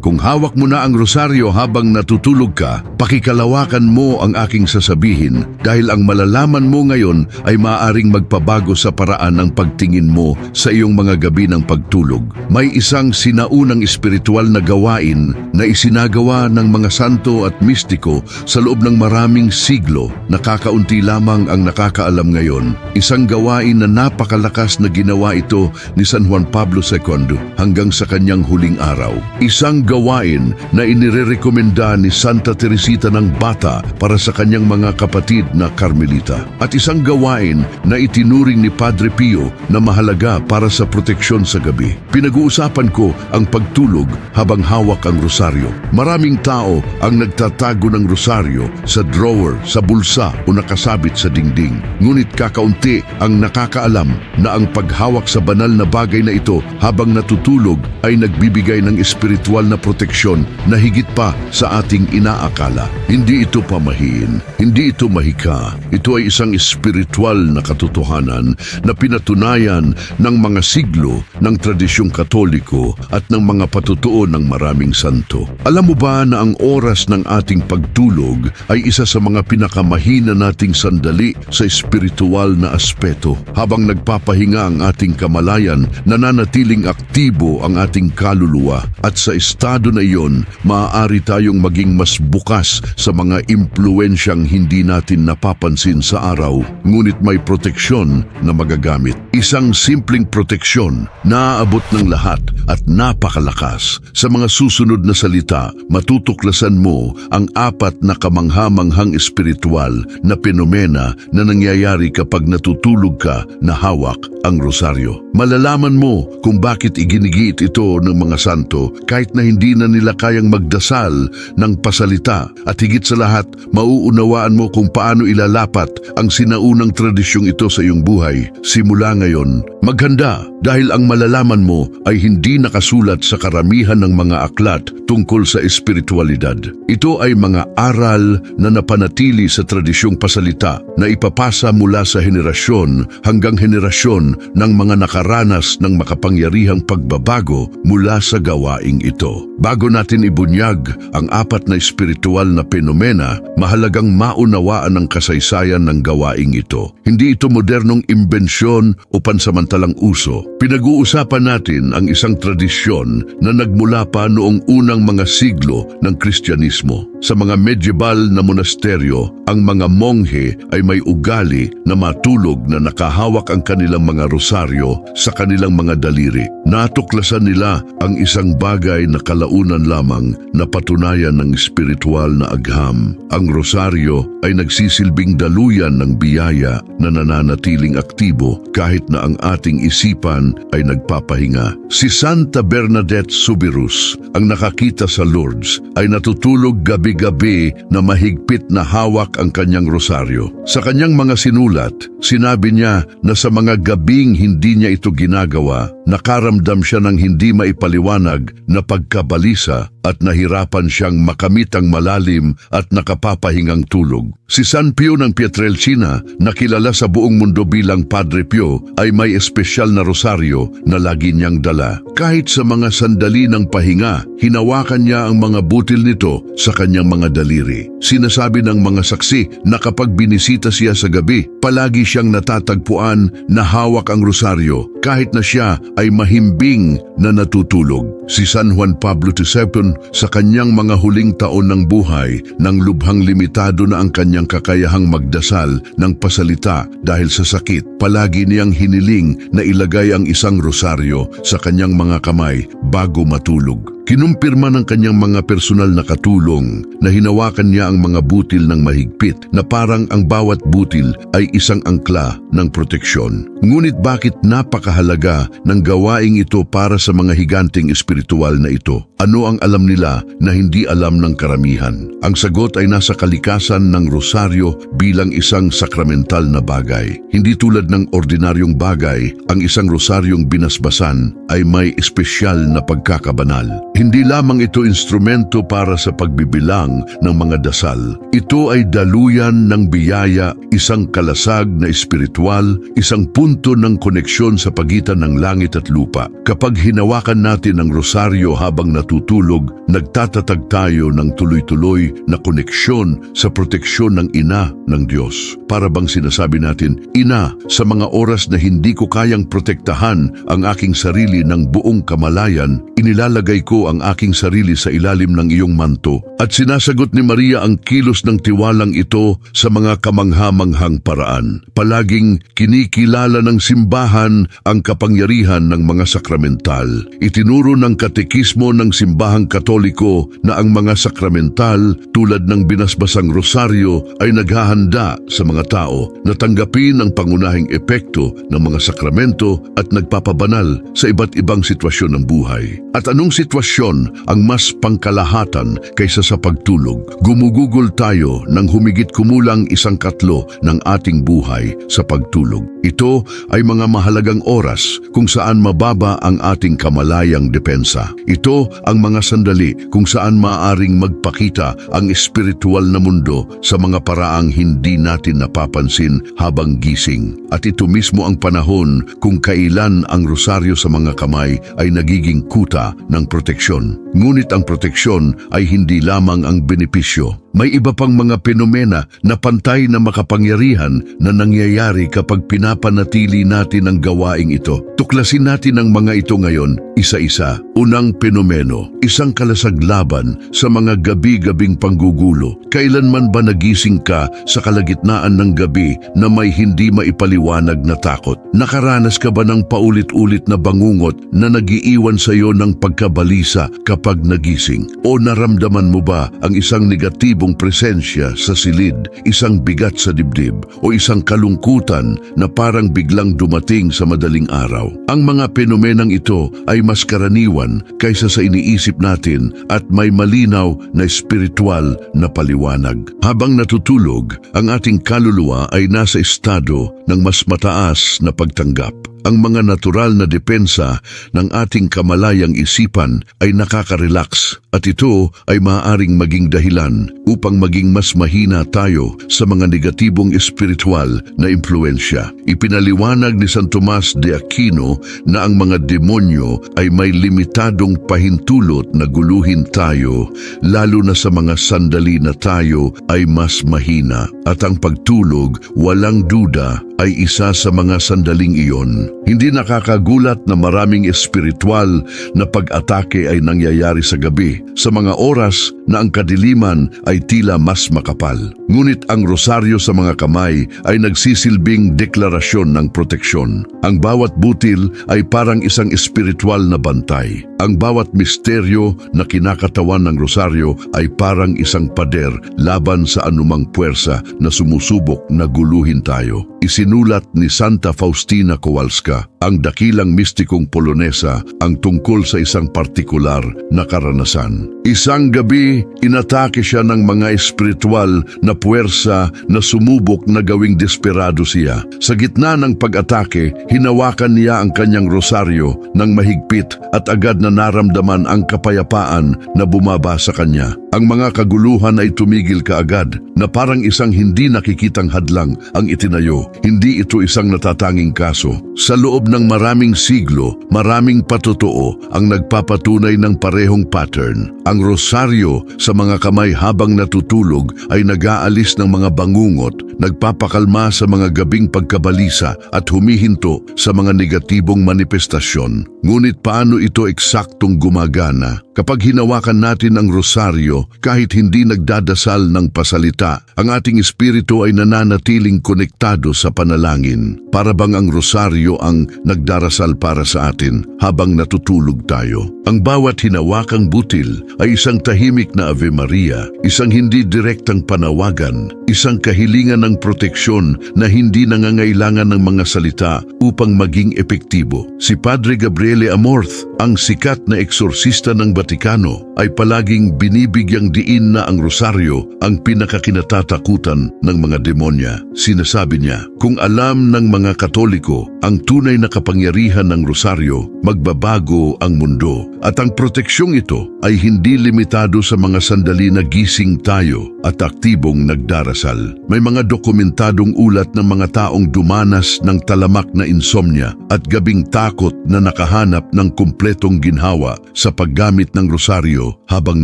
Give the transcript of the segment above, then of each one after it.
Kung hawak mo na ang rosaryo habang natutulog ka, pakikalawakan mo ang aking sasabihin dahil ang malalaman mo ngayon ay maaaring magpabago sa paraan ng pagtingin mo sa iyong mga gabi ng pagtulog. May isang sinaunang espiritual na gawain na isinagawa ng mga santo at mistiko sa loob ng maraming siglo na kakaunti lamang ang nakakaalam ngayon. Isang gawain na napakalakas na ginawa ito ni San Juan Pablo II hanggang sa kanyang huling araw. Isang gawain na inirekomenda ni Santa Teresita ng Bata para sa kanyang mga kapatid na Carmelita. At isang gawain na itinuring ni Padre Pio na mahalaga para sa proteksyon sa gabi. Pinag-uusapan ko ang pagtulog habang hawak ang rosaryo. Maraming tao ang nagtatago ng rosaryo sa drawer, sa bulsa o nakasabit sa dingding. Ngunit kakaunti ang nakakaalam na ang paghawak sa banal na bagay na ito habang natutulog ay nagbibigay ng espiritual na proteksyon na higit pa sa ating inaakala. Hindi ito pamahiin, hindi ito mahika. Ito ay isang espiritual na katotohanan na pinatunayan ng mga siglo ng tradisyong Katoliko at ng mga patutuo ng maraming santo. Alam mo ba na ang oras ng ating pagtulog ay isa sa mga pinakamahina nating sandali sa espiritual na aspeto? Habang nagpapahinga ang ating kamalayan, nananatiling aktibo ang ating kaluluwa at sa estado na iyon, maaari tayong maging mas bukas sa mga impluensyang hindi natin napapansin sa araw, ngunit may proteksyon na magagamit. Isang simpleng proteksyon na aabot ng lahat at napakalakas. Sa mga susunod na salita, matutuklasan mo ang 4 na kamangha-manghang espiritual na penomena na nangyayari kapag natutulog ka na hawak ang rosaryo. Malalaman mo kung bakit iginigiit ito ng mga santo kahit na hindi na nila kayang magdasal ng pasalita, at higit sa lahat, mauunawaan mo kung paano ilalapat ang sinaunang tradisyong ito sa iyong buhay. Simula ngayon, maghanda dahil ang malalaman mo ay hindi nakasulat sa karamihan ng mga aklat tungkol sa espiritualidad. Ito ay mga aral na napanatili sa tradisyong pasalita na ipapasa mula sa henerasyon hanggang henerasyon ng mga nakaranas ng makapangyarihang pagbabago mula sa gawaing ito. Bago natin ibunyag ang 4 na espiritual na penomena, mahalagang maunawaan ang kasaysayan ng gawaing ito. Hindi ito modernong imbensyon o pansamantalang uso. Pinag-uusapan natin ang isang tradisyon na nagmula pa noong unang mga siglo ng Kristyanismo. Sa mga medieval na monasteryo, ang mga monghe ay may ugali na matulog na nakahawak ang kanilang mga rosaryo sa kanilang mga daliri. Natuklasan nila ang isang bagay na kalaunan lamang na patunayan ng espiritual na agham. Ang rosaryo ay nagsisilbing daluyan ng biyaya na nananatiling aktibo kahit na ang ating isipan ay nagpapahinga. Si Santa Bernadette Soubirous, ang nakakita sa Lourdes, ay natutulog gabi-gabi na mahigpit na hawak ang kanyang rosaryo. Sa kanyang mga sinulat, sinabi niya na sa mga gabing hindi niya ito ginagawa, nakaramdam siya ng hindi maipaliwanag na pagkabalisa at nahirapan siyang makamit ang malalim at nakapapahingang tulog. Si San Pio ng Pietrelcina, na kilala sa buong mundo bilang Padre Pio, ay may espesyal na rosaryo na lagi niyang dala. Kahit sa mga sandali ng pahinga, hinawakan niya ang mga butil nito sa kanyang mga daliri. Sinasabi ng mga saksi na kapag binisita siya sa gabi, palagi siyang natatagpuan na hawak ang rosaryo kahit na siya ay mahimbing na natutulog. Si San Juan Pablo II sa kanyang mga huling taon ng buhay, nang lubhang limitado na ang kanyang kakayahang magdasal ng pasalita dahil sa sakit, palagi niyang hiniling na ilagay ang isang rosaryo sa kanyang mga kamay bago matulog. Kinumpirma ng kanyang mga personal na katulong na hinawakan niya ang mga butil ng mahigpit na parang ang bawat butil ay isang angkla ng proteksyon. Ngunit bakit napakahalaga ng gawaing ito para sa mga higanting espiritual na ito? Ano ang alam nila na hindi alam ng karamihan? Ang sagot ay nasa kalikasan ng rosaryo bilang isang sakramental na bagay. Hindi tulad ng ordinaryong bagay, ang isang rosaryong binasbasan ay may espesyal na pagkakabanal. Hindi lamang ito instrumento para sa pagbibilang ng mga dasal. Ito ay daluyan ng biyaya, isang kalasag na espiritual, isang punto ng koneksyon sa pagitan ng langit at lupa. Kapag hinawakan natin ang rosaryo habang natutulog, natutulog, nagtatatag tayo ng tuloy-tuloy na koneksyon sa proteksyon ng ina ng Diyos. Para bang sinasabi natin, Ina, sa mga oras na hindi ko kayang protektahan ang aking sarili ng buong kamalayan, inilalagay ko ang aking sarili sa ilalim ng iyong manto. At sinasagot ni Maria ang kilos ng tiwalang ito sa mga kamangha-manghang paraan. Palaging kinikilala ng simbahan ang kapangyarihan ng mga sakramental. Itinuro ng katekismo ng simbahang Katoliko na ang mga sakramental tulad ng binasbasang rosaryo ay naghahanda sa mga tao na tanggapin ang pangunahing epekto ng mga sakramento at nagpapabanal sa iba't ibang sitwasyon ng buhay. At anong sitwasyon ang mas pangkalahatan kaysa sa pagtulog? Gumugugol tayo ng humigit kumulang 1/4 ng ating buhay sa pagtulog. Ito ay mga mahalagang oras kung saan mababa ang ating kamalayang depensa. Ito ang mga sandali kung saan maaaring magpakita ang espiritual na mundo sa mga paraang hindi natin napapansin habang gising. At ito mismo ang panahon kung kailan ang rosaryo sa mga kamay ay nagiging kuta ng proteksyon. Ngunit ang proteksyon ay hindi lamang ang benepisyo. May iba pang mga penomena na pantay na makapangyarihan na nangyayari kapag pinapanatili natin ang gawaing ito. Tuklasin natin ang mga ito ngayon, isa-isa. Unang penomeno, isang kalasaglaban sa mga gabi-gabing panggugulo. Kailanman ba nagising ka sa kalagitnaan ng gabi na may hindi maipaliwanag na takot? Nakaranas ka ba ng paulit-ulit na bangungot na nagiiwan sa iyo ng pagkabalisa kapag nagising? O naramdaman mo ba ang isang negatibong presensya sa silid, isang bigat sa dibdib, o isang kalungkutan na parang biglang dumating sa madaling araw? Ang mga fenomenang ito ay mas karaniwan kaysa sa iniisip natin at may malinaw na espiritual na paliwanag. Habang natutulog, ang ating kaluluwa ay nasa estado ng mas mataas na pagtanggap. Ang mga natural na depensa ng ating kamalayang isipan ay nakaka-relax at ito ay maaaring maging dahilan upang maging mas mahina tayo sa mga negatibong espiritual na impluensya. Ipinaliwanag ni San Tomas de Aquino na ang mga demonyo ay may limitadong pahintulot na guluhin tayo, lalo na sa mga sandali na tayo ay mas mahina. At ang pagtulog, walang duda, ay isa sa mga sandaling iyon. Hindi nakakagulat na maraming espiritual na pag-atake ay nangyayari sa gabi, sa mga oras na ang kadiliman ay tila mas makapal. Ngunit ang rosaryo sa mga kamay ay nagsisilbing deklarasyon ng proteksyon. Ang bawat butil ay parang isang espiritual na bantay. Ang bawat misteryo na kinakatawan ng rosaryo ay parang isang pader laban sa anumang puwersa na sumusubok na guluhin tayo. Isinulat ni Santa Faustina Kowalska, ang dakilang mistikong Polonesa, ang tungkol sa isang partikular na karanasan. Isang gabi, inatake siya ng mga espiritual na puwersa na sumubok na gawing desperado siya. Sa gitna ng pag-atake, hinawakan niya ang kanyang rosaryo ng mahigpit at agad na naramdaman ang kapayapaan na bumaba sa kanya. Ang mga kaguluhan ay tumigil kaagad na parang isang hindi nakikitang hadlang ang itinayo. Hindi ito isang natatanging kaso. Sa loob ng maraming siglo, maraming patotoo ang nagpapatunay ng parehong pattern. Ang rosaryo sa mga kamay habang natutulog ay nag-aalis ng mga bangungot, nagpapakalma sa mga gabing pagkabalisa at humihinto sa mga negatibong manifestasyon. Ngunit paano ito eksaktong gumagana? Kapag hinawakan natin ang rosaryo, kahit hindi nagdadasal ng pasalita, ang ating espiritu ay nananatiling konektado sa panalangin. Para bang ang rosaryo ang nagdarasal para sa atin habang natutulog tayo. Ang bawat hinawakang butil ay isang tahimik na Ave Maria, isang hindi direktang panawagan, isang kahilingan ng proteksyon na hindi nangangailangan ng mga salita upang maging epektibo. Si Padre Gabriele Amorth, ang sikat na eksorsista ng Vatikano, ay palaging binibigyang diin na ang rosaryo ang pinakakinatatakutan ng mga demonya. Sinasabi niya, kung alam ng mga Katoliko ang tunay na kapangyarihan ng rosaryo, magbabago ang mundo. At ang proteksyong ito ay hindi limitado sa mga sandali na gising tayo at aktibong nagdarasal. May mga dokumentadong ulat ng mga taong dumanas ng talamak na insomnia at gabing takot na nakahanap ng kumpleto sikretong ginhawa sa paggamit ng rosaryo habang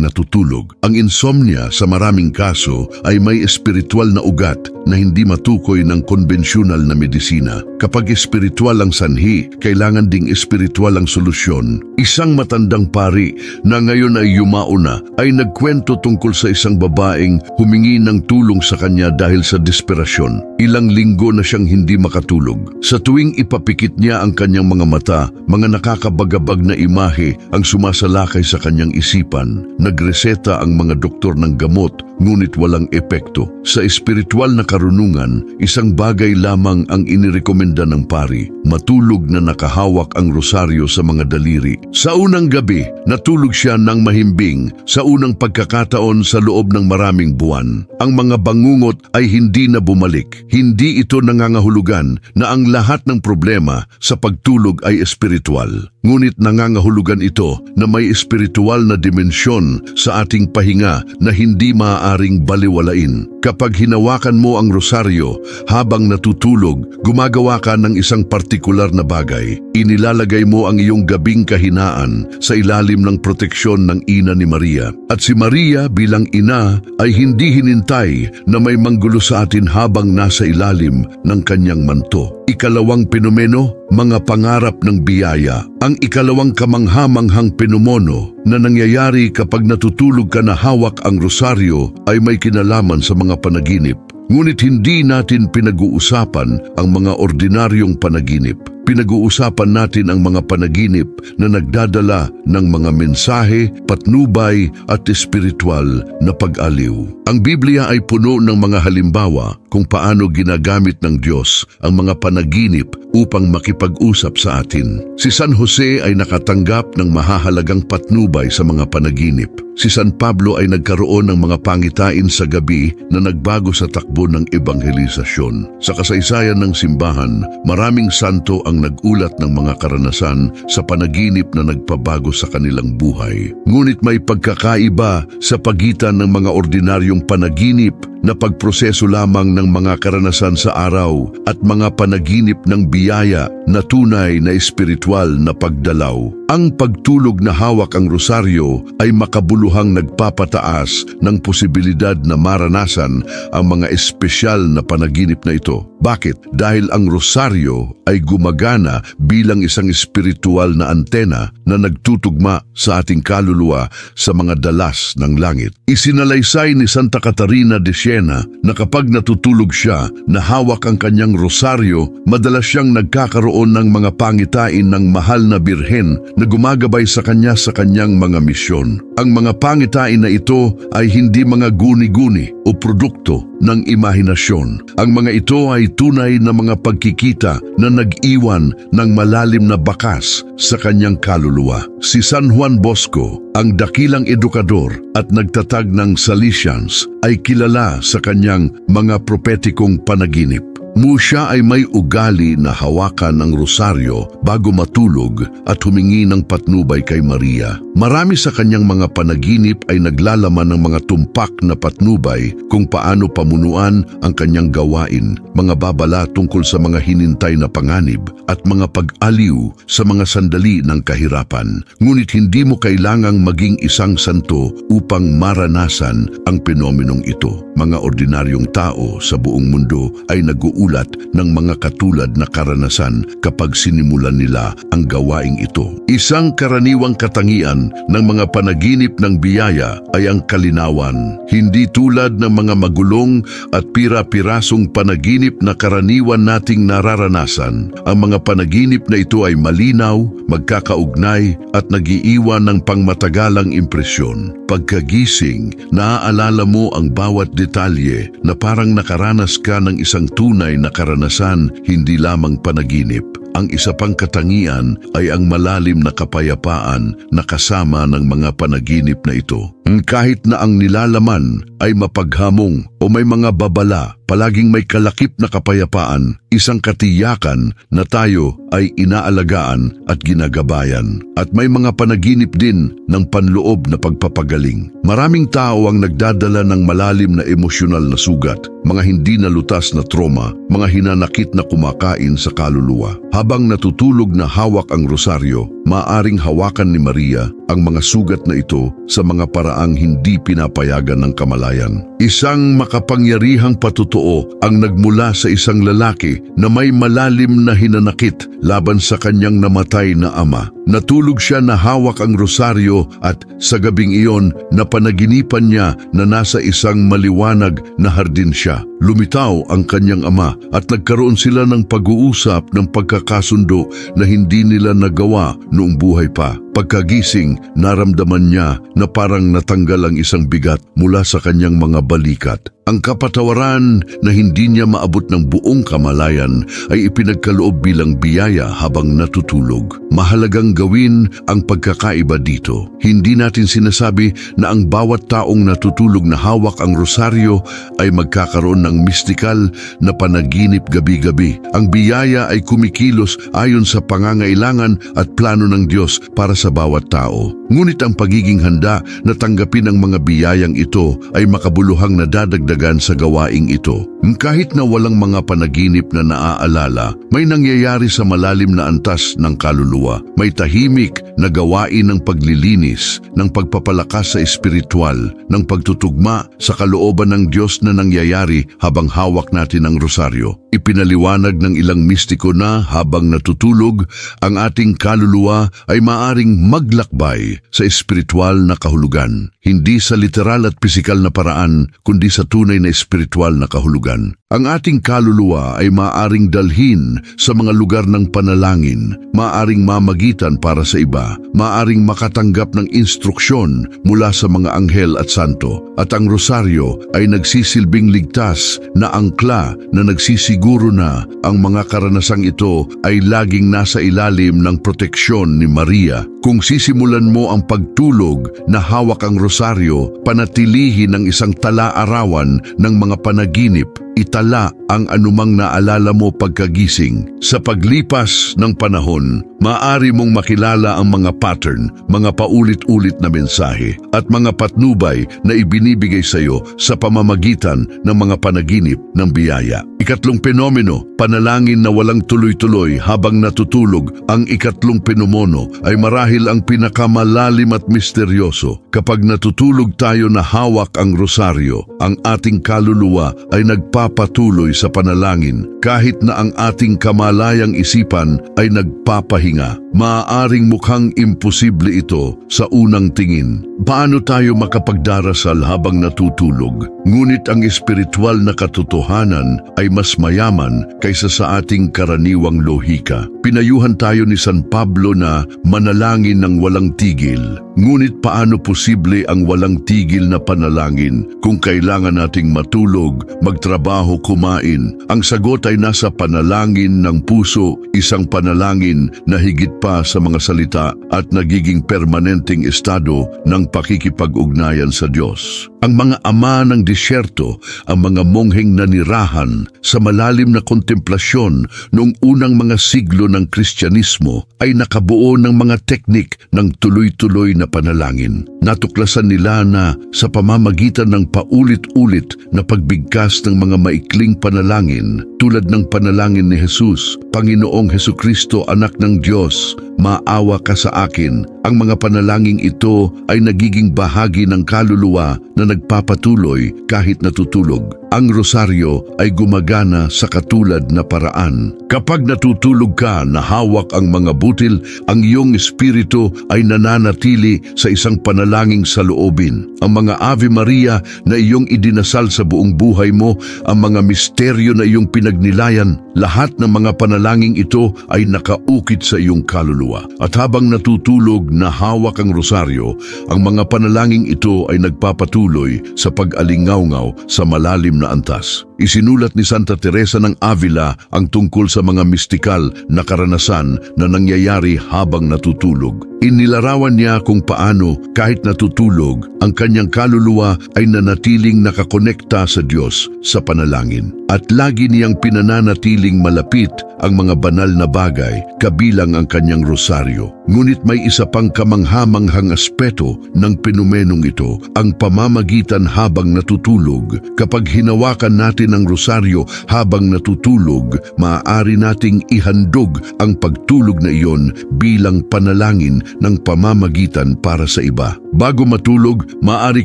natutulog. Ang insomnia sa maraming kaso ay may espiritual na ugat na hindi matukoy ng konbensyonal na medisina. Kapag espiritual ang sanhi, kailangan ding espiritual ang solusyon. Isang matandang pari na ngayon ay yumao na ay nagkwento tungkol sa isang babaeng humingi ng tulong sa kanya dahil sa desperasyon. Ilang linggo na siyang hindi makatulog. Sa tuwing ipapikit niya ang kanyang mga mata, mga nakakabagabag na imahe ang sumasalakay sa kanyang isipan. Nagreseta ang mga doktor ng gamot, ngunit walang epekto. Sa espiritual na karunungan, isang bagay lamang ang inirekomenda ng pari: matulog na nakahawak ang rosaryo sa mga daliri. Sa unang gabi, natulog siya ng mahimbing sa unang pagkakataon sa loob ng maraming buwan. Ang mga bangungot ay hindi na bumalik. Hindi ito nangangahulugan na ang lahat ng problema sa pagtulog ay espiritual. Ngunit nangangahulugan ito na may espiritual na dimensyon sa ating pahinga na hindi maaaring baliwalain. Kapag hinawakan mo ang rosaryo habang natutulog, gumagawa ka ng isang partikular na bagay. Inilalagay mo ang iyong gabing kahinaan sa ilalim ng proteksyon ng ina ni Maria. At si Maria bilang ina ay hindi hinintay na may manggulo sa atin habang nasa ilalim ng kanyang manto. Ikalawang pinomeno, mga pangarap ng biyaya. Ang ikalawang kamanghamanghang penomono na nangyayari kapag natutulog ka na hawak ang rosaryo ay may kinalaman sa mga panaginip. Ngunit hindi natin pinag-uusapan ang mga ordinaryong panaginip. Pinag-uusapan natin ang mga panaginip na nagdadala ng mga mensahe, patnubay at espiritual na pag-aliw. Ang Biblia ay puno ng mga halimbawa kung paano ginagamit ng Diyos ang mga panaginip upang makipag-usap sa atin. Si San Jose ay nakatanggap ng mahahalagang patnubay sa mga panaginip. Si San Pablo ay nagkaroon ng mga pangitain sa gabi na nagbago sa takbo ng ebanghelisasyon. Sa kasaysayan ng simbahan, maraming santo ang nagulat ng mga karanasan sa panaginip na nagpabago sa kanilang buhay. Ngunit may pagkakaiba sa pagitan ng mga ordinaryong panaginip na pagproseso lamang ng mga karanasan sa araw at mga panaginip ng biyaya na tunay na espiritual na pagdalaw. Ang pagtulog na hawak ang rosaryo ay makabuluhang nagpapataas ng posibilidad na maranasan ang mga espesyal na panaginip na ito. Bakit? Dahil ang rosaryo ay gumagana bilang isang espiritual na antena na nagtutugma sa ating kaluluwa sa mga dalas ng langit. Isinalaysay ni Santa Catarina de Siena na kapag natutulog siya na hawak ang kanyang rosaryo, madalas siyang nagkakaroon ng mga pangitain ng mahal na birhen na gumagabay sa kanyang mga misyon. Ang mga pangitain na ito ay hindi mga guni-guni o produkto ng imahinasyon. Ang mga ito ay tunay na mga pagkikita na nag-iwan ng malalim na bakas sa kanyang kaluluwa. Si San Juan Bosco, ang dakilang edukador at nagtatag ng Salesians, ay kilala sa kanyang mga propetikong panaginip. Siya ay may ugali na hawakan ng rosaryo bago matulog at humingi ng patnubay kay Maria. Marami sa kanyang mga panaginip ay naglalaman ng mga tumpak na patnubay kung paano pamunuan ang kanyang gawain, mga babala tungkol sa mga hinintay na panganib at mga pag-aliw sa mga sandali ng kahirapan. Ngunit hindi mo kailangang maging isang santo upang maranasan ang penomenong ito. Mga ordinaryong tao sa buong mundo ay nag-uulat ng mga katulad na karanasan kapag sinimulan nila ang gawaing ito. Isang karaniwang katangian ng mga panaginip ng biyaya ay ang kalinawan. Hindi tulad ng mga magulong at pira-pirasong panaginip na karaniwan nating nararanasan. Ang mga panaginip na ito ay malinaw, magkakaugnay at nag-iiwan ng pangmatagalang impresyon. Pagkagising, naaalala mo ang bawat detalye na parang nakaranas ka ng isang tunay na karanasan, hindi lamang panaginip. Ang isa pang katangian ay ang malalim na kapayapaan na kasama ng mga panaginip na ito. Kahit na ang nilalaman ay mapaghamong o may mga babala, palaging may kalakip na kapayapaan, isang katiyakan na tayo ay inaalagaan at ginagabayan. At may mga panaginip din ng panloob na pagpapagaling. Maraming tao ang nagdadala ng malalim na emosyonal na sugat, mga hindi nalutas na trauma, mga hinanakit na kumakain sa kaluluwa. Habang natutulog na hawak ang rosaryo, maaring hawakan ni Maria ang mga sugat na ito sa mga paraang hindi pinapayagan ng kamalayan. Isang makapangyarihang patotoo ang nagmula sa isang lalaki na may malalim na hinanakit laban sa kanyang namatay na ama. Natulog siya na hawak ang rosaryo at sa gabing iyon napanaginipan niya na nasa isang maliwanag na hardin siya. Lumitaw ang kanyang ama at nagkaroon sila ng pag-uusap ng pagkakasundo na hindi nila nagawa noong buhay pa. Pagkagising, naramdaman niya na parang natanggal ang isang bigat mula sa kanyang mga balikat. Ang kapatawaran na hindi niya maabot ng buong kamalayan ay ipinagkaloob bilang biyaya habang natutulog. Mahalagang gawin ang pagkakaiba dito. Hindi natin sinasabi na ang bawat taong natutulog na hawak ang rosaryo ay magkakaroon ng mistikal na panaginip gabi-gabi. Ang biyaya ay kumikilos ayon sa pangangailangan at plano ng Diyos para sa bawat tao. Ngunit ang pagiging handa na tanggapin ang mga biyayang ito ay makabuluhang nadadagdagan sa gawaing ito. Kahit na walang mga panaginip na naaalala, may nangyayari sa malalim na antas ng kaluluwa. May tahimik na gawain ng paglilinis, ng pagpapalakas sa espiritual, ng pagtutugma sa kalooban ng Diyos na nangyayari habang hawak natin ang rosaryo. Ipinaliwanag ng ilang mistiko na habang natutulog, ang ating kaluluwa ay maaring maglakbay sa espiritual na kahulugan. Hindi sa literal at pisikal na paraan, kundi sa tunay na espiritual na kahulugan. Ang ating kaluluwa ay maaring dalhin sa mga lugar ng panalangin, maaring mamagitan para sa iba, maaring makatanggap ng instruksyon mula sa mga anghel at santo. At ang rosaryo ay nagsisilbing ligtas na angkla na nagsisiguro na ang mga karanasang ito ay laging nasa ilalim ng proteksyon ni Maria. Kung sisimulan mo ang pagtulog na hawak ang rosaryo, panatilihin ang isang tala-arawan ng mga panaginip. Itala ang anumang naalala mo pagkagising. Sa paglipas ng panahon, maaari mong makilala ang mga pattern, mga paulit-ulit na mensahe, at mga patnubay na ibinibigay sa iyo sa pamamagitan ng mga panaginip ng biyaya. Ikatlong penomeno, panalangin na walang tuloy-tuloy habang natutulog. Ang ikatlong penomono ay marahil ang pinakamalalim at misteryoso. Kapag natutulog tayo na hawak ang rosaryo, ang ating kaluluwa ay nagpapatuloy sa panalangin kahit na ang ating kamalayang isipan ay nagpapahinga. Maaaring mukhang imposible ito sa unang tingin. Paano tayo makapagdarasal habang natutulog? Ngunit ang espiritual na katotohanan ay mas mayaman kaysa sa ating karaniwang lohika. Pinayuhan tayo ni San Pablo na manalangin ng walang tigil. Ngunit paano posible ang walang tigil na panalangin kung kailangan nating matulog, magtrabaho, kumain? Ang sagot ay nasa panalangin ng puso, isang panalangin na higit pa sa mga salita at nagiging permanenteng estado ng pakikipag-ugnayan sa Diyos. Ang mga ama ng disyerto, ang mga mongheng nanirahan sa malalim na kontemplasyon noong unang mga siglo ng Kristyanismo ay nakabuo ng mga teknik ng tuloy-tuloy na panalangin. Natuklasan nila na sa pamamagitan ng paulit-ulit na pagbigkas ng mga maikling panalangin tulad ng panalangin ni Jesus, Panginoong Hesukristo, Anak ng Diyos, maawa ka sa akin. Ang mga panalangin ito ay nagiging bahagi ng kaluluwa na nagpapatuloy kahit natutulog. Ang rosaryo ay gumagana sa katulad na paraan. Kapag natutulog ka na hawak ang mga butil, ang iyong espiritu ay nananatili sa isang panalangin sa loobin. Ang mga Ave Maria na iyong idinasal sa buong buhay mo, ang mga misteryo na iyong pinagnilayan. Lahat ng mga panalangin ito ay nakaukit sa iyong kaluluwa. At habang natutulog na hawak ang rosaryo, ang mga panalangin ito ay nagpapatuloy sa pag-alingawngaw sa malalim na antas. Isinulat ni Santa Teresa ng Avila ang tungkol sa mga mistikal na karanasan na nangyayari habang natutulog. Inilarawan niya kung paano kahit natutulog, ang kanyang kaluluwa ay nanatiling nakakonekta sa Diyos sa panalangin. At lagi niyang pinananatiling malapit ang mga banal na bagay kabilang ang kanyang rosaryo. Ngunit may isa pang kamanghamanghang aspeto ng penomenong ito, ang pamamagitan habang natutulog. Kapag hinawakan natin ang rosaryo habang natutulog, maaari nating ihandog ang pagtulog na iyon bilang panalangin ng pamamagitan para sa iba. Bago matulog, maaari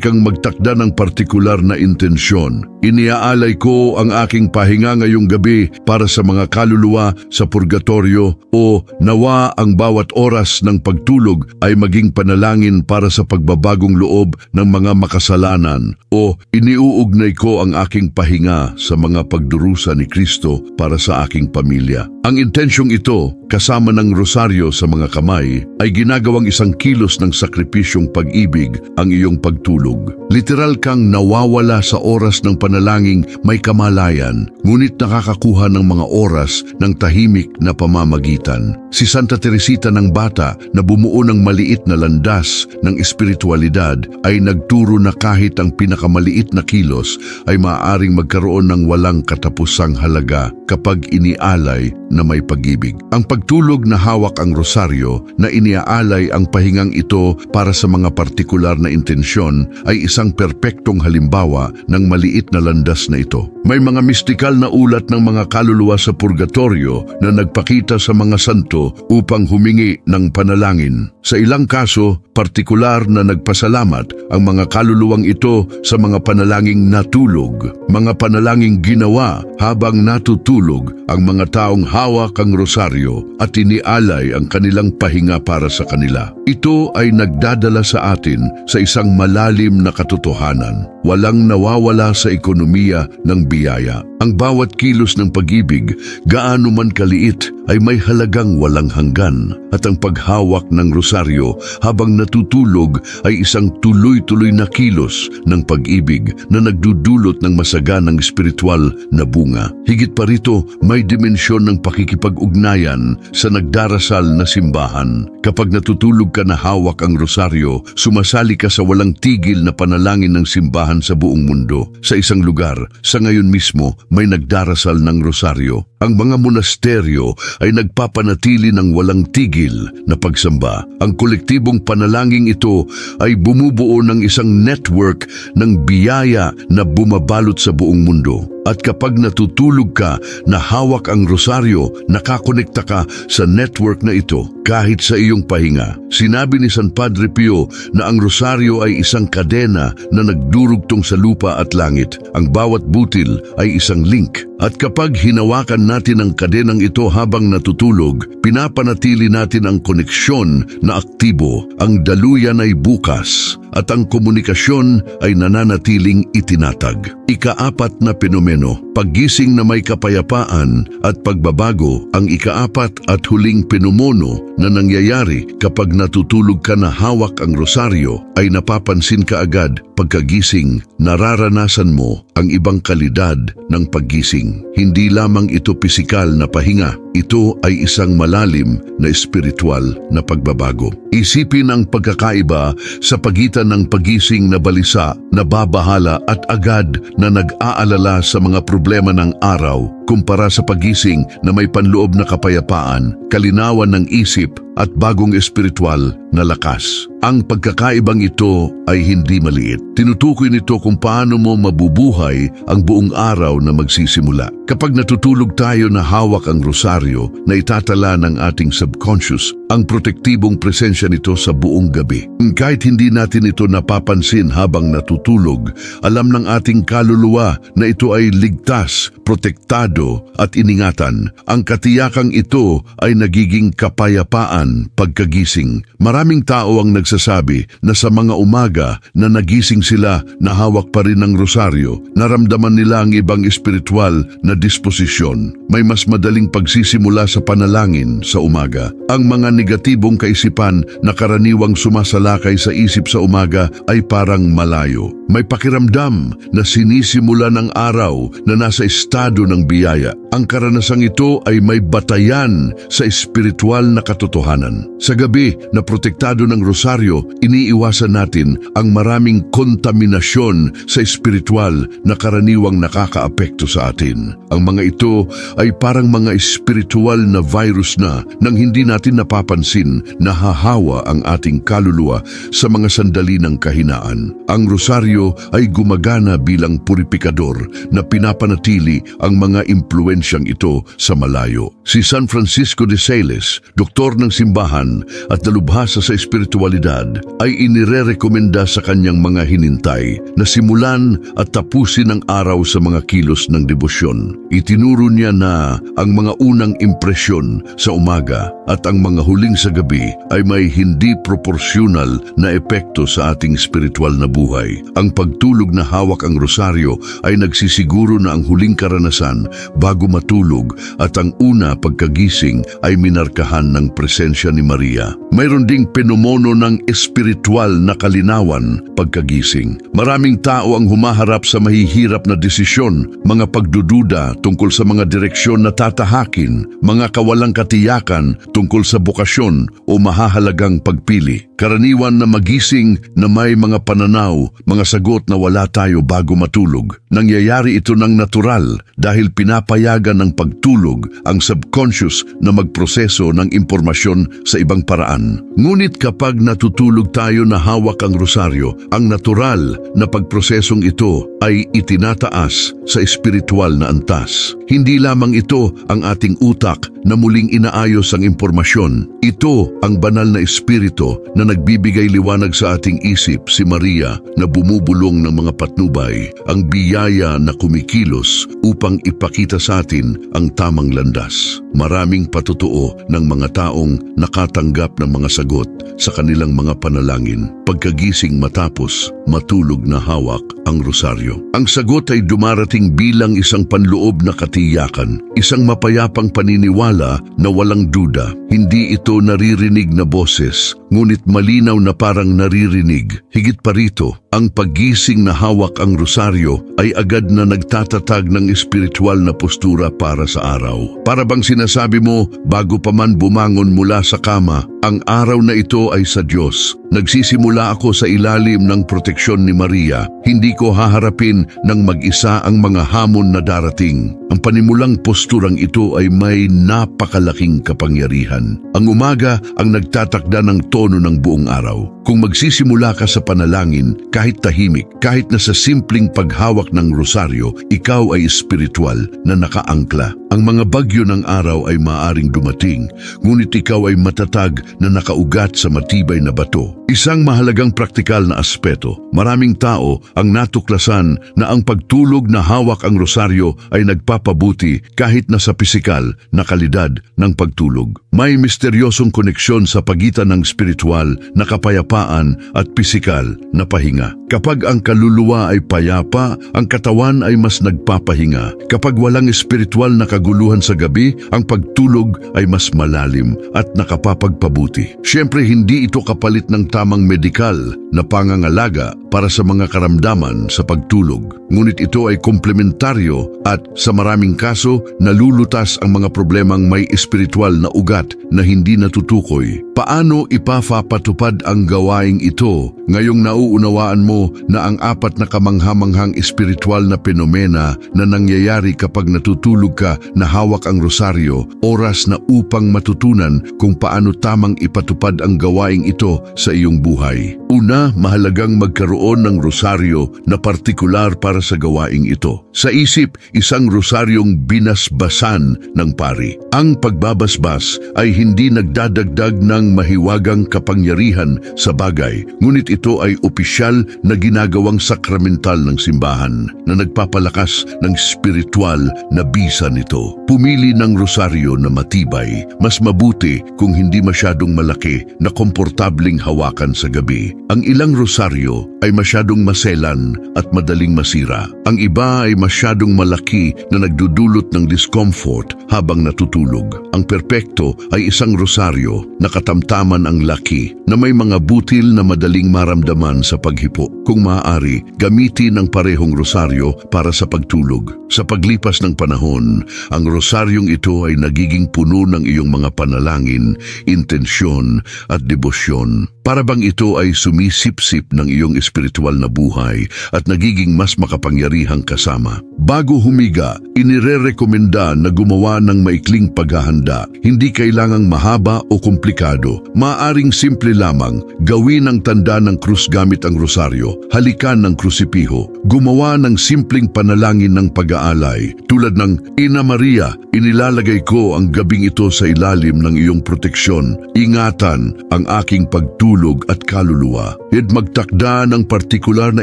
kang magtakda ng partikular na intensyon. Iniaalay ko ang aking pahinga ngayong gabi para sa mga kaluluwa sa purgatorio, o nawa ang bawat oras ng pagtulog ay maging panalangin para sa pagbabagong loob ng mga makasalanan, o iniuugnay ko ang aking pahinga sa mga pagdurusa ni Kristo para sa aking pamilya. Ang intensyong ito, kasama ng rosaryo sa mga kamay, ay ginagawang isang kilos ng sakripisyong pag-ibig ang iyong pagtulog. Literal kang nawawala sa oras ng panalangin may kamalayan, ngunit nakakakuha ng mga oras ng tahimik na pamamagitan. Si Santa Teresita ng Bata, na bumuo ng maliit na landas ng espiritualidad, ay nagturo na kahit ang pinakamaliit na kilos ay maaaring magkaroon ng walang katapusang halaga kapag inialay na may pag-ibig. Ang pagtulog na hawak ang rosaryo, na iniaalay ang pahingang ito para sa mga partikular na intensyon, ay isang perpektong halimbawa ng maliit na landas na ito. May mga mistikal na ulat ng mga kaluluwa sa purgatorio na nagpakita sa mga santo upang humingi ng panalangin. Sa ilang kaso, partikular na nagpasalamat ang mga kaluluwang ito sa mga panalangin natulog. Mga panalangin ginawa habang natutulog ang mga taong hawak ang rosaryo at inialay ang kanilang pahinga para sa kanila. Ito ay nagdadala sa atin sa isang malalim na katotohanan. Walang nawawala sa ekonomiya ng biyaya. Ang bawat kilos ng pag-ibig, gaano man kaliit, ay may halagang walang hanggan. At ang paghawak ng rosaryo habang natutulog ay isang tuloy-tuloy na kilos ng pag-ibig na nagdudulot ng masaganang espiritual na bunga. Higit pa rito, may dimensyon ng pakikipag-ugnayan sa nagdarasal na simbahan. Kapag natutulog ka na hawak ang rosaryo, sumasali ka sa walang tigil na panalangin ng simbahan sa buong mundo. Sa isang lugar, sa ngayon mismo, may nagdarasal ng rosaryo. Ang mga monasteryo ay nagpapanatili ng walang tigil na pagsamba. Ang kolektibong panalangin ito ay bumubuo ng isang network ng biyaya na bumabalot sa buong mundo. At kapag natutulog ka na hawak ang rosaryo, nakakonekta ka sa network na ito kahit sa iyong pahinga. Sinabi ni San Padre Pio na ang rosaryo ay isang kadena na nagdurugtong sa lupa at langit. Ang bawat butil ay isang link. At kapag hinawakan natin ang kadenang ito habang natutulog, pinapanatili natin ang koneksyon na aktibo. Ang daluyan ay bukas at ang komunikasyon ay nananatiling itinatag. Ika-4 na penomeno, paggising na may kapayapaan at pagbabago. Ang ika-4 at huling penomono na nangyayari kapag natutulog ka na hawak ang rosaryo ay napapansin ka agad pagkagising. Nararanasan mo ang ibang kalidad ng paggising. Hindi lamang ito pisikal na pahinga, ito ay isang malalim na espiritual na pagbabago. Isipin ang pagkakaiba sa pagitan ng pagising na balisa, nababahala at agad na nag-aalala sa mga problema ng araw kumpara sa pagising na may panloob na kapayapaan, kalinawan ng isip at bagong espiritual na lakas. Ang pagkakaibang ito ay hindi maliit. Tinutukoy nito kung paano mo mabubuhay ang buong araw na magsisimula. Kapag natutulog tayo na hawak ang rosaryo na itatala ng ating subconscious, ang protektibong presensya nito sa buong gabi. Kahit hindi natin ito napapansin habang natutulog, alam ng ating kaluluwa na ito ay ligtas, protektado at iningatan. Ang katiyakang ito ay nagiging kapayapaan kagitaan pagkagising. Maraming tao ang nagsasabi na sa mga umaga na nagising sila na hawak pa rin ng rosaryo, naramdaman nila ang ibang espiritual na disposisyon. May mas madaling pagsisimula sa panalangin sa umaga. Ang mga negatibong kaisipan na karaniwang sumasalakay sa isip sa umaga ay parang malayo. May pakiramdam na sinisimula ng araw na nasa estado ng biyaya. Ang karanasang ito ay may batayan sa espiritual na katotohanan. Sa gabi na protektado ng rosaryo, iniiwasan natin ang maraming kontaminasyon sa espiritual na karaniwang nakakaapekto sa atin. Ang mga ito ay parang mga espiritual na virus na nang hindi natin napapansin na hahawa ang ating kaluluwa sa mga sandali ng kahinaan. Ang rosaryo ay gumagana bilang puripikador na pinapanatili ang mga impluensyang ito sa malayo. Si San Francisco de Sales, doktor ng simbahan at dalubhasa sa espiritualidad, ay inirerekomenda sa kanyang mga hinintay na simulan at tapusin ang araw sa mga kilos ng debosyon. Itinuro niya na ang mga unang impresyon sa umaga at ang mga huling sa gabi ay may hindi proporsyonal na epekto sa ating espiritual na buhay. Ang pagtulog na hawak ang rosaryo ay nagsisiguro na ang huling karanasan bago matulog at ang una pagkagising ay minarkahan ng presensya ni Maria. Mayroon ding penomono ng espiritual na kalinawan pagkagising. Maraming tao ang humaharap sa mahihirap na desisyon, mga pagdududa tungkol sa mga direksyon na tatahakin, mga kawalang katiyakan tungkol sa bokasyon o mahahalagang pagpili. Karaniwan na magising na may mga pananaw, mga sagot na wala tayo bago matulog. Nangyayari ito ng natural dahil pinapayagan ng pagtulog ang subconscious na magproseso ng impormasyon sa ibang paraan. Ngunit kapag natutulog tayo na hawak ang rosaryo, ang natural na pagprosesong ito ay itinataas sa espiritual na antas. Hindi lamang ito ang ating utak na muling inaayos ang impormasyon. Ito ang banal na espiritu na nagbibigay liwanag sa ating isip, si Maria na bumubulong ng mga patnubay, ang biyaya na kumikilos upang ipakita sa atin ang tamang landas. Maraming patotoo ng mga taong nakatanggap ng mga sagot sa kanilang mga panalangin pagkagising matapos matulog na hawak ang rosaryo. Ang sagot ay dumarating bilang isang panloob na katiyakan, isang mapayapang paniniwala na walang duda. Hindi ito naririnig na boses, ngunit malinaw na parang naririnig. Higit pa rito, ang paggising na hawak ang rosaryo ay agad na nagtatatag ng espiritual na postura para sa araw. Para bang sinasabi mo, bago pa man bumangon mula sa kama, ang araw na ito ay sa Diyos. Nagsisimula ako sa ilalim ng proteksyon ni Maria. Hindi ko haharapin ng mag-isa ang mga hamon na darating. Ang panimulang posturang ito ay may napakalaking kapangyarihan. Ang umaga ang nagtatakda ng tono ng buong araw. Kung magsisimula ka sa panalangin, kahit tahimik, kahit na sa simpleng paghawak ng rosaryo, ikaw ay espiritual na nakaangkla. Ang mga bagyo ng araw ay maaring dumating, ngunit ikaw ay matatag na nakaugat sa matibay na bato. Isang mahalagang praktikal na aspeto, maraming tao ang natuklasan na ang pagtulog na hawak ang rosaryo ay nagpapabuti kahit na sa pisikal na kalidad ng pagtulog. May misteryosong koneksyon sa pagitan ng spiritual na kapayapaan at pisikal na pahinga. Kapag ang kaluluwa ay payapa, ang katawan ay mas nagpapahinga. Kapag walang espiritual na kaguluhan sa gabi, ang pagtulog ay mas malalim at nakapapagpabuti. Siyempre, hindi ito kapalit ng tamang medikal na pangangalaga para sa mga karamdaman sa pagtulog. Ngunit ito ay komplementaryo at sa maraming kaso, nalulutas ang mga problemang may espiritual na ugat na hindi natutukoy. Paano ipapatupad ang gawaing ito ngayong nauunawaan mo na ang apat na kamanghamanghang espiritual na penomena na nangyayari kapag natutulog ka na hawak ang rosaryo, oras na upang matutunan kung paano tamang ipatupad ang gawaing ito sa iyong buhay. Una, mahalagang magkaroon magkaroon ng rosaryo na partikular para sa gawaing ito. Sa isip, isang rosaryong binasbasan ng pari. Ang pagbabasbas ay hindi nagdadagdag ng mahiwagang kapangyarihan sa bagay, ngunit ito ay opisyal na ginagawang sakramental ng simbahan na nagpapalakas ng spiritual na bisa nito. Pumili ng rosaryo na matibay. Mas mabuti kung hindi masyadong malaki na komportabling hawakan sa gabi. Ang ilang rosaryo ay masyadong maselan at madaling masira. Ang iba ay masyadong malaki na nagdudulot ng discomfort habang natutulog. Ang perpekto ay isang rosaryo na katamtaman ang laki na may mga butil na madaling maramdaman sa paghipo. Kung maaari, gamitin ang parehong rosaryo para sa pagtulog. Sa paglipas ng panahon, ang rosaryong ito ay nagiging puno ng iyong mga panalangin, intensyon at debosyon. Para bang ito ay sumisipsip ng iyong espiritual na buhay at nagiging mas makapangyarihang kasama. Bago humiga, inirerekomenda na gumawa ng maikling paghahanda. Hindi kailangang mahaba o komplikado. Maaring simple lamang, gawin ang tanda ng krus gamit ang rosaryo, halikan ng krusipiho, gumawa ng simpleng panalangin ng pag-aalay. Tulad ng, Ina Maria, inilalagay ko ang gabing ito sa ilalim ng iyong proteksyon. Ingatan ang aking pagtulog at kaluluwa. Magtakda ng partikular na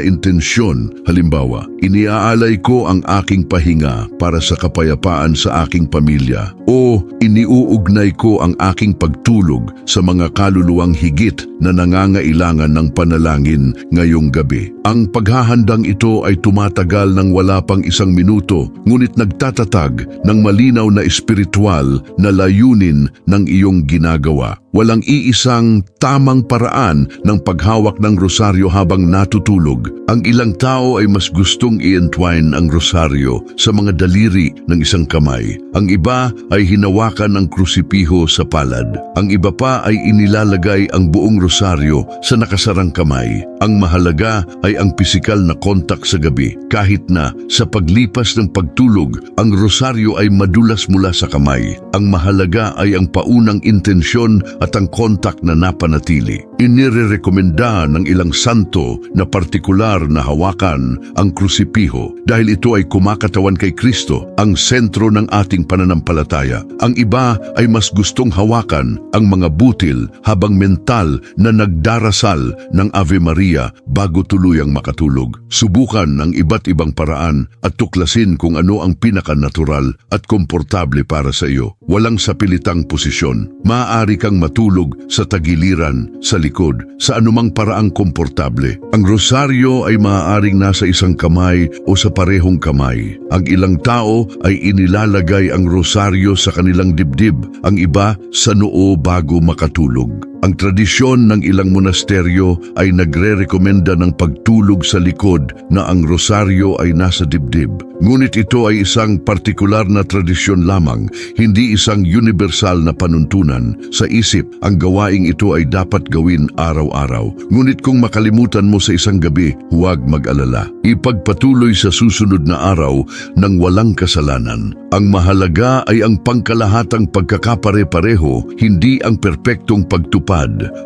intensyon. Halimbawa, iniaalay ko ang aking pahinga para sa kapayapaan sa aking pamilya. O iniuugnay ko ang aking pagtulog sa mga kaluluwang higit na nangangailangan ng panalangin ngayong gabi. Ang paghahandang ito ay tumatagal ng wala pang 1 minuto, ngunit nagtatatag ng malinaw na espiritual na layunin ng iyong ginagawa. Walang iisang tamang paraan ng paghawak ng rosaryo habang natutulog. Ang ilang tao ay mas gustong i-entwine ang rosaryo sa mga daliri ng isang kamay. Ang iba ay hinawakan ng krusipiho sa palad. Ang iba pa ay inilalagay ang buong rosaryo sa nakasarang kamay. Ang mahalaga ay ang pisikal na kontak sa gabi. Kahit na sa paglipas ng pagtulog, ang rosaryo ay madulas mula sa kamay. Ang mahalaga ay ang paunang intensyon at ang kontak na napanatili. Inirekomenda ng ilang santo na partikular na hawakan ang krusipiho dahil ito ay kumakatawan kay Kristo, ang sentro ng ating pananampalataya. Ang iba ay mas gustong hawakan ang mga butil habang mental na nagdarasal ng Ave Maria bago tuluyang makatulog. Subukan ang iba't ibang paraan at tuklasin kung ano ang pinaka-natural at komportable para sa iyo. Walang sapilitang posisyon. Maaari kang matulog sa tagiliran, sa likod, sa anumang paraang komportable. Ang rosaryo ay maaaring nasa isang kamay o sa parehong kamay. Ang ilang tao ay inilalagay ang rosaryo sa kanilang dibdib, ang iba sa noo bago makatulog. Ang tradisyon ng ilang monasteryo ay nagre-rekomenda ng pagtulog sa likod na ang rosaryo ay nasa dibdib. Ngunit ito ay isang partikular na tradisyon lamang, hindi isang universal na panuntunan. Sa isip, ang gawaing ito ay dapat gawin araw-araw. Ngunit kung makalimutan mo sa isang gabi, huwag mag-alala. Ipagpatuloy sa susunod na araw ng walang kasalanan. Ang mahalaga ay ang pangkalahatang pagkakapare-pareho, hindi ang perpektong pagtupad.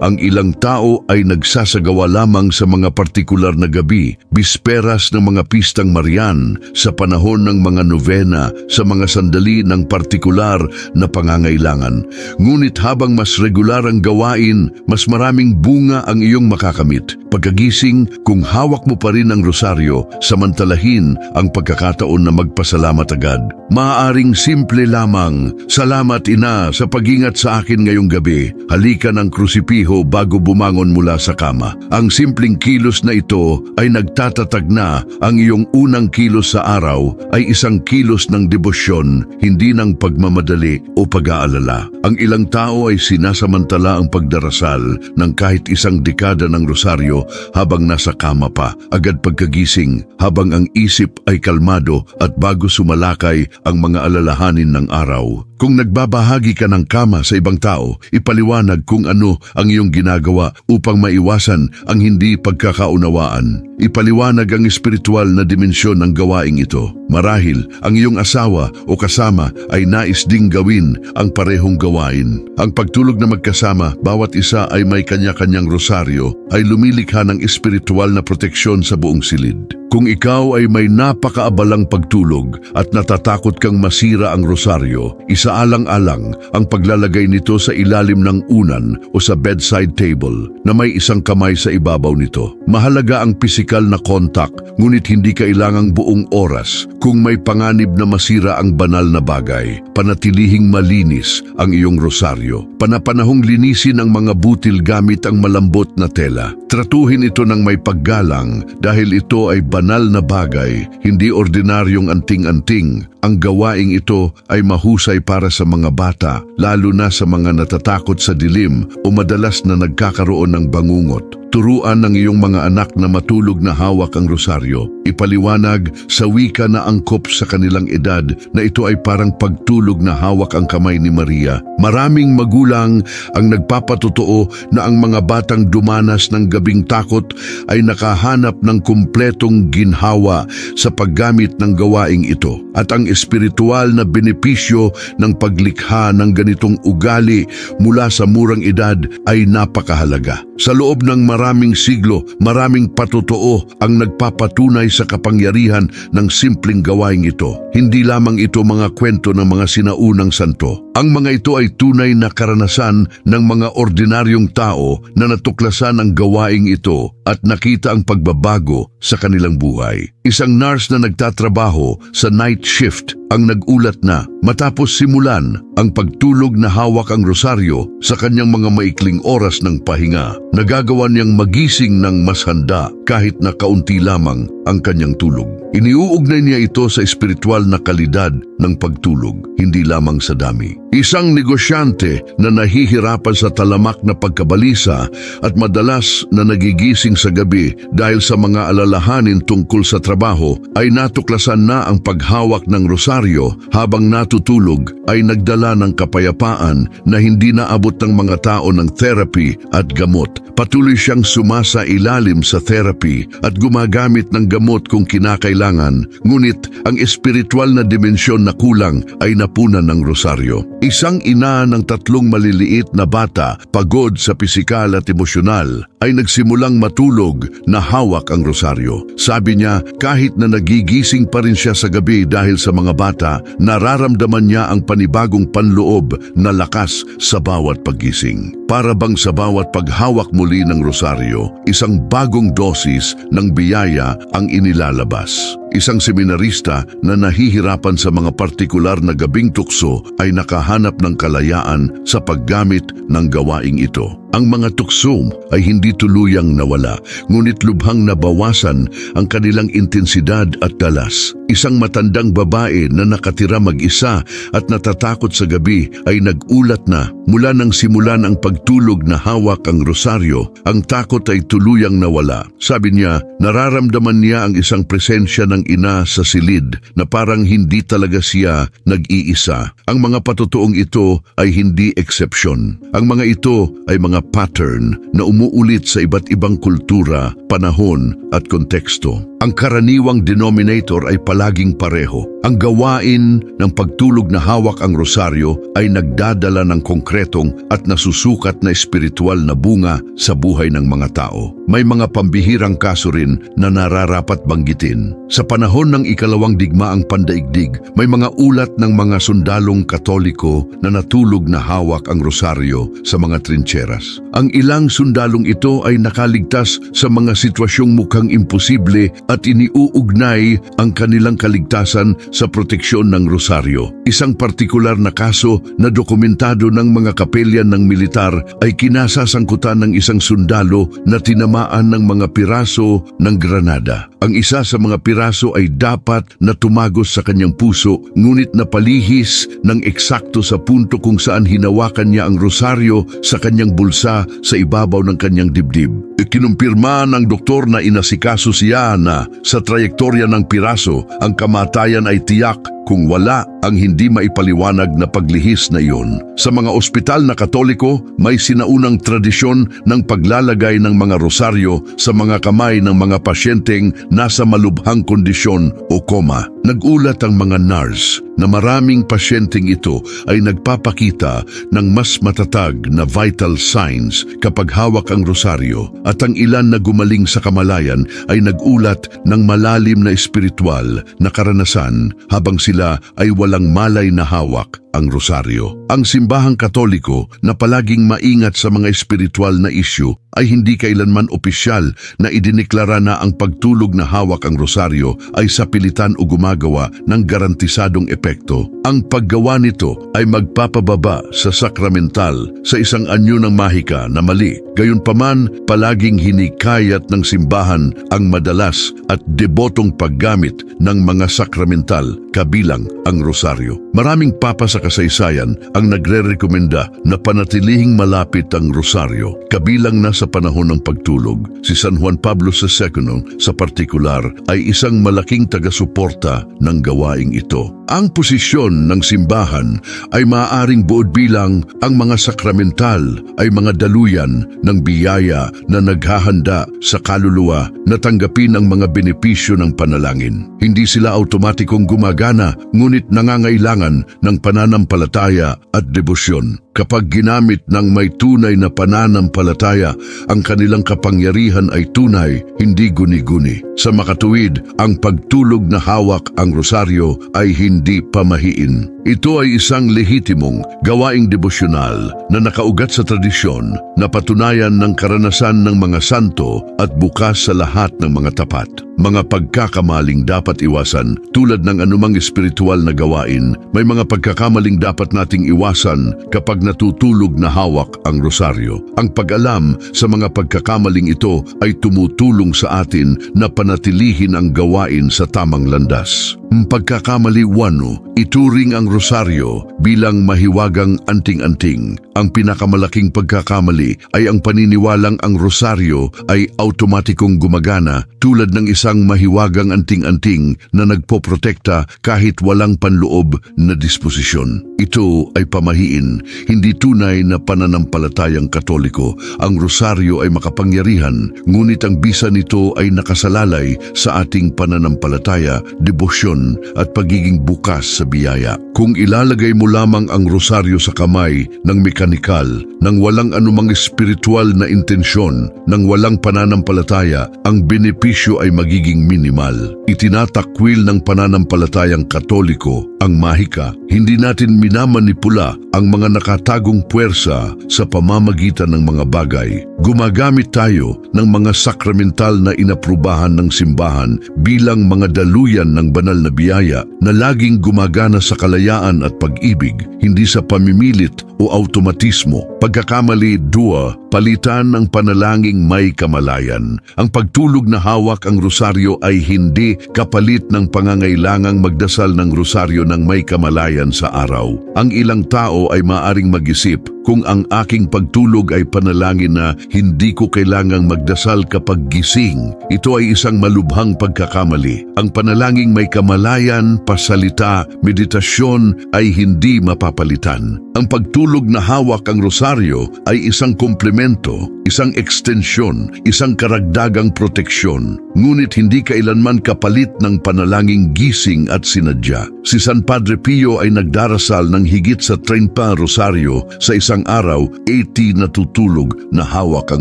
Ang ilang tao ay nagsasagawa lamang sa mga partikular na gabi, bisperas ng mga pistang Marian, sa panahon ng mga novena, sa mga sandali ng partikular na pangangailangan. Ngunit habang mas regular ang gawain, mas maraming bunga ang iyong makakamit. Pagkagising, kung hawak mo pa rin ang rosaryo, samantalahin ang pagkakataon na magpasalamat agad. Maaaring simple lamang, "Salamat Ina sa pag-ingat sa akin ngayong gabi. Halika ng krusipiho bago bumangon mula sa kama." Ang simpleng kilos na ito ay nagtatatag na ang iyong unang kilos sa araw ay isang kilos ng debosyon, hindi ng pagmamadali o pag-aalala. Ang ilang tao ay sinasamantala ang pagdarasal ng kahit 1 dekada ng rosaryo habang nasa kama pa, agad pagkagising, habang ang isip ay kalmado at bago sumalakay ang mga alalahanin ng araw. Kung nagbabahagi ka ng kama sa ibang tao, ipaliwanag kung ano ang iyong ginagawa upang maiwasan ang hindi pagkakaunawaan. Ipaliwanag ang espiritual na dimensyon ng gawaing ito. Marahil ang iyong asawa o kasama ay nais ding gawin ang parehong gawain. Ang pagtulog na magkasama, bawat isa ay may kanya-kanyang rosaryo, ay lumilikha ng espiritual na proteksyon sa buong silid. Kung ikaw ay may napakaabalang pagtulog at natatakot kang masira ang rosaryo, isaalang-alang ang paglalagay nito sa ilalim ng unan o sa bedside table na may isang kamay sa ibabaw nito. Mahalaga ang pisikal na kontak, ngunit hindi kailangang buong oras kung may panganib na masira ang banal na bagay. Panatilihing malinis ang iyong rosaryo. Panapanahong linisin ang mga butil gamit ang malambot na tela. Tratuhin ito ng may paggalang dahil ito ay banal na bagay, hindi ordinaryong anting-anting. Ang gawaing ito ay mahusay para sa mga bata, lalo na sa mga natatakot sa dilim o madalas na nagkakaroon ng bangungot. Turuan ng iyong mga anak na matulog na hawak ang rosaryo. Ipaliwanag sa wika na angkop sa kanilang edad na ito ay parang pagtulog na hawak ang kamay ni Maria. Maraming magulang ang nagpapatotoo na ang mga batang dumanas ng gabing takot ay nakahanap ng kumpletong ginhawa sa paggamit ng gawaing ito. At ang espiritual na benepisyo ng paglikha ng ganitong ugali mula sa murang edad ay napakahalaga. Sa loob ng maraming siglo, maraming patotoo ang nagpapatunay sa kapangyarihan ng simpleng gawaing ito. Hindi lamang ito mga kwento ng mga sinaunang santo. Ang mga ito ay tunay na karanasan ng mga ordinaryong tao na natuklasan ang gawaing ito at nakita ang pagbabago sa kanilang buhay. Isang nurse na nagtatrabaho sa night shift ang nagulat na matapos simulan ang pagtulog na hawak ang rosaryo sa kanyang mga maikling oras ng pahinga, nagagawa niyang magising ng mas handa kahit na kaunti lamang ang kanyang tulog. Iniuugnay niya ito sa espiritual na kalidad ng pagtulog, hindi lamang sa dami. Isang negosyante na nahihirapan sa talamak na pagkabalisa at madalas na nagigising sa gabi dahil sa mga alalahanin tungkol sa trabaho ay natuklasan na ang paghawak ng rosaryo habang natutulog ay nagdala ng kapayapaan na hindi naabot ng mga tao ng therapy at gamot. Patuloy siyang sumasa ilalim sa therapy at gumagamit ng gamot kung kinakailangan, ngunit ang espiritual na dimensyon na kulang ay napunan ng rosaryo. Isang ina ng 3 maliliit na bata, pagod sa pisikal at emosyonal, ay nagsimulang matulog na hawak ang rosaryo. Sabi niya, kahit na nagigising pa rin siya sa gabi dahil sa mga bata, nararamdaman niya ang panibagong panloob na lakas sa bawat paggising. Para bang sa bawat paghawak muli ng rosaryo, isang bagong dosis ng biyaya ang inilalabas. Isang seminarista na nahihirapan sa mga partikular na gabing tukso ay nakahanap ng kalayaan sa paggamit ng gawaing ito. Ang mga tukso ay hindi tuluyang nawala, ngunit lubhang nabawasan ang kanilang intensidad at dalas. Isang matandang babae na nakatira mag-isa at natatakot sa gabi ay nagulat na mula nang simulan ang pagtulog na hawak ang rosaryo, ang takot ay tuluyang nawala. Sabi niya, nararamdaman niya ang isang presensya ng ina sa silid na parang hindi talaga siya nag-iisa. Ang mga patotoong ito ay hindi eksepsyon. Ang mga ito ay mga pattern na umuulit sa iba't ibang kultura, panahon at konteksto. Ang karaniwang denominator ay palaging pareho. Ang gawain ng pagtulog na hawak ang rosaryo ay nagdadala ng konkretong at nasusukat na espiritual na bunga sa buhay ng mga tao. May mga pambihirang kaso rin na nararapat banggitin. Sa panahon ng ikalawang digmaang pandaigdig, may mga ulat ng mga sundalong Katoliko na natulog na hawak ang rosaryo sa mga trincheras. Ang ilang sundalong ito ay nakaligtas sa mga sitwasyong mukhang imposible at iniuugnay ang kanilang kaligtasan sa proteksyon ng rosaryo. Isang partikular na kaso na dokumentado ng mga kapelyan ng militar ay kinasasangkutan ng isang sundalo na tinamaan ng mga piraso ng granada. Ang isa sa mga piraso ay dapat na tumagos sa kanyang puso, ngunit napalihis ng eksakto sa punto kung saan hinawakan niya ang rosaryo sa kanyang bulsa sa ibabaw ng kanyang dibdib. Kinumpirma ng doktor na inasikaso siya na sa trayektorya ng piraso, ang kamatayan ay tiyak kung wala ang hindi maipaliwanag na paglihis na iyon. Sa mga ospital na Katoliko, may sinaunang tradisyon ng paglalagay ng mga rosaryo sa mga kamay ng mga pasyenteng nasa malubhang kondisyon o koma. Nagulat ang mga nurse na maraming pasyenteng ito ay nagpapakita ng mas matatag na vital signs kapag hawak ang rosaryo, at ang ilan na gumaling sa kamalayan ay nagulat ng malalim na espiritual na karanasan habang sila ay walang malay na hawak ang rosaryo. Ang simbahang Katoliko na palaging maingat sa mga espiritual na isyu ay hindi kailanman opisyal na idiniklara na ang pagtulog na hawak ang rosaryo ay sapilitan o gumagawa ng garantisadong epekto. Ang paggawa nito ay magpapababa sa sakramental sa isang anyo ng mahika na mali. Gayunpaman, palaging hinikayat ng simbahan ang madalas at debotong paggamit ng mga sakramental kabilang ang rosaryo. Maraming papa sa kasaysayan ang nagre-rekomenda na panatilihing malapit ang rosaryo, kabilang na sa panahon ng pagtulog. Si San Juan Pablo II sa partikular ay isang malaking taga-suporta ng gawaing ito. Ang posisyon ng simbahan ay maaaring buod bilang ang mga sakramental ay mga daluyan ng biyaya na naghahanda sa kaluluwa na tanggapin ang mga benepisyo ng panalangin. Hindi sila automatikong gumagana, ngunit nangangailangan ng pananampalataya at debosyon. Kapag ginamit ng may tunay na pananampalataya, ang kanilang kapangyarihan ay tunay, hindi guni-guni. Sa makatuwid, ang pagtulog na hawak ang rosaryo ay hindi pamahiin. Ito ay isang lehitimong gawaing devosyonal na nakaugat sa tradisyon na patunayan ng karanasan ng mga santo at bukas sa lahat ng mga tapat. Mga pagkakamaling dapat iwasan tulad ng anumang espiritual na gawain. May mga pagkakamaling dapat nating iwasan kapag natutulog na hawak ang rosaryo. Ang pag-alam sa mga pagkakamaling ito ay tumutulong sa atin na panatilihin ang gawain sa tamang landas. Pagkakamali 1, ituring ang rosaryo bilang mahiwagang anting-anting. Ang pinakamalaking pagkakamali ay ang paniniwalang ang rosaryo ay automatikong gumagana tulad ng isang mahiwagang anting-anting na nagpoprotekta kahit walang panloob na disposisyon. Ito ay pamahiin, hindi tunay na pananampalatayang Katoliko. Ang rosaryo ay makapangyarihan, ngunit ang bisa nito ay nakasalalay sa ating pananampalataya, debosyon at pagiging bukas sa biyaya. Kung ilalagay mo lamang ang rosaryo sa kamay ng mekanikal, nang walang anumang espiritual na intensyon, nang walang pananampalataya, ang benepisyo ay magiging minimal. Itinatakwil ng pananampalatayang Katoliko ang mahika. Hindi natin minamanipula ang mga nakatagong puwersa sa pamamagitan ng mga bagay. Gumagamit tayo ng mga sakramental na inaprubahan ng simbahan bilang mga daluyan ng banal na biyaya na laging gumagana sa kalayaan at pag-ibig, hindi sa pamimilit o automatismo. Pagkakamali 2, palitan ng panalangin may kamalayan. Ang pagtulog na hawak ang rosaryo ay hindi kapalit ng pangangailangang magdasal ng rosaryo ng may kamalayan sa araw. Ang ilang tao ay maaring mag-isip, kung ang aking pagtulog ay panalangin na hindi ko kailangang magdasal kapag gising. Ito ay isang malubhang pagkakamali. Ang panalangin may kamalayan, pasalita, meditasyon ay hindi mapapalitan. Ang pagtulog na hawak ang rosaryo ay isang komplemento, isang ekstensyon, isang karagdagang proteksyon, ngunit hindi kailanman kapalit ng panalangin gising at sinadya. Si San Padre Pio ay nagdarasal ng higit sa 30 rosaryo sa isang araw, 80 natutulog na hawak ang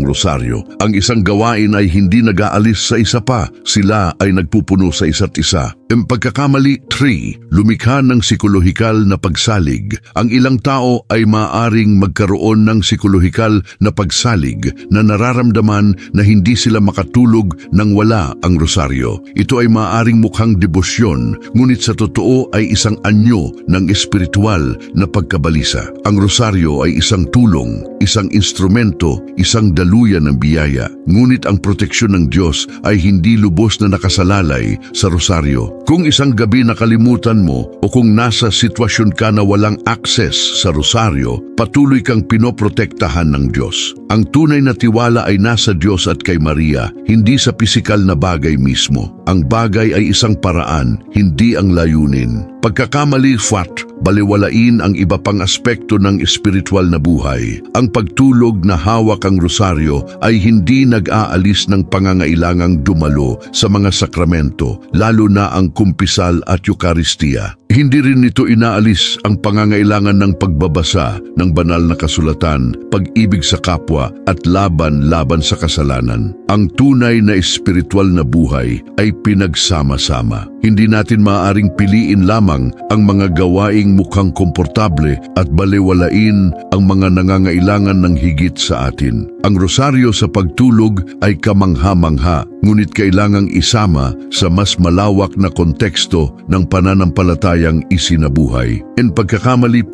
rosaryo. Ang isang gawain ay hindi nag-aalis sa isa pa, sila ay nagpupuno sa isa't isa. Ang pagkakamali 3, lumikha ng psikolohikal na pagsalig. Ang ilang tao ay maaring magkaroon ng psikolohikal na pagsalig na nararamdaman na hindi sila makatulog nang wala ang rosaryo. Ito ay maaring mukhang debosyon, ngunit sa totoo ay isang anyo ng espiritual na pagkabalisa. Ang rosaryo ay isang tulong, isang instrumento, isang daluyan ng biyaya. Ngunit ang proteksyon ng Diyos ay hindi lubos na nakasalalay sa rosaryo. Kung isang gabi nakalimutan mo o kung nasa sitwasyon ka na walang access sa rosaryo, patuloy kang pinoprotektahan ng Diyos. Ang tunay na tiwala ay nasa Diyos at kay Maria, hindi sa pisikal na bagay mismo. Ang bagay ay isang paraan, hindi ang layunin. Pagkakamali, baliwalain ang iba pang aspekto ng espiritual na buhay. Ang pagtulog na hawak ang rosaryo ay hindi nag-aalis ng pangangailangang dumalo sa mga sakramento, lalo na ang kumpisal at Eucharistia. Hindi rin nito inaalis ang pangangailangan ng pagbabasa ng banal na kasulatan, pag-ibig sa kapwa at laban sa kasalanan. Ang tunay na espiritual na buhay ay pinagsama-sama. Hindi natin maaaring piliin lamang ang mga gawaing mukhang komportable at baliwalain ang mga nangangailangan ng higit sa atin. Ang rosaryo sa pagtulog ay kamangha-mangha, ngunit kailangang isama sa mas malawak na konteksto ng pananampalatayang isinabuhay. In pagkakamali,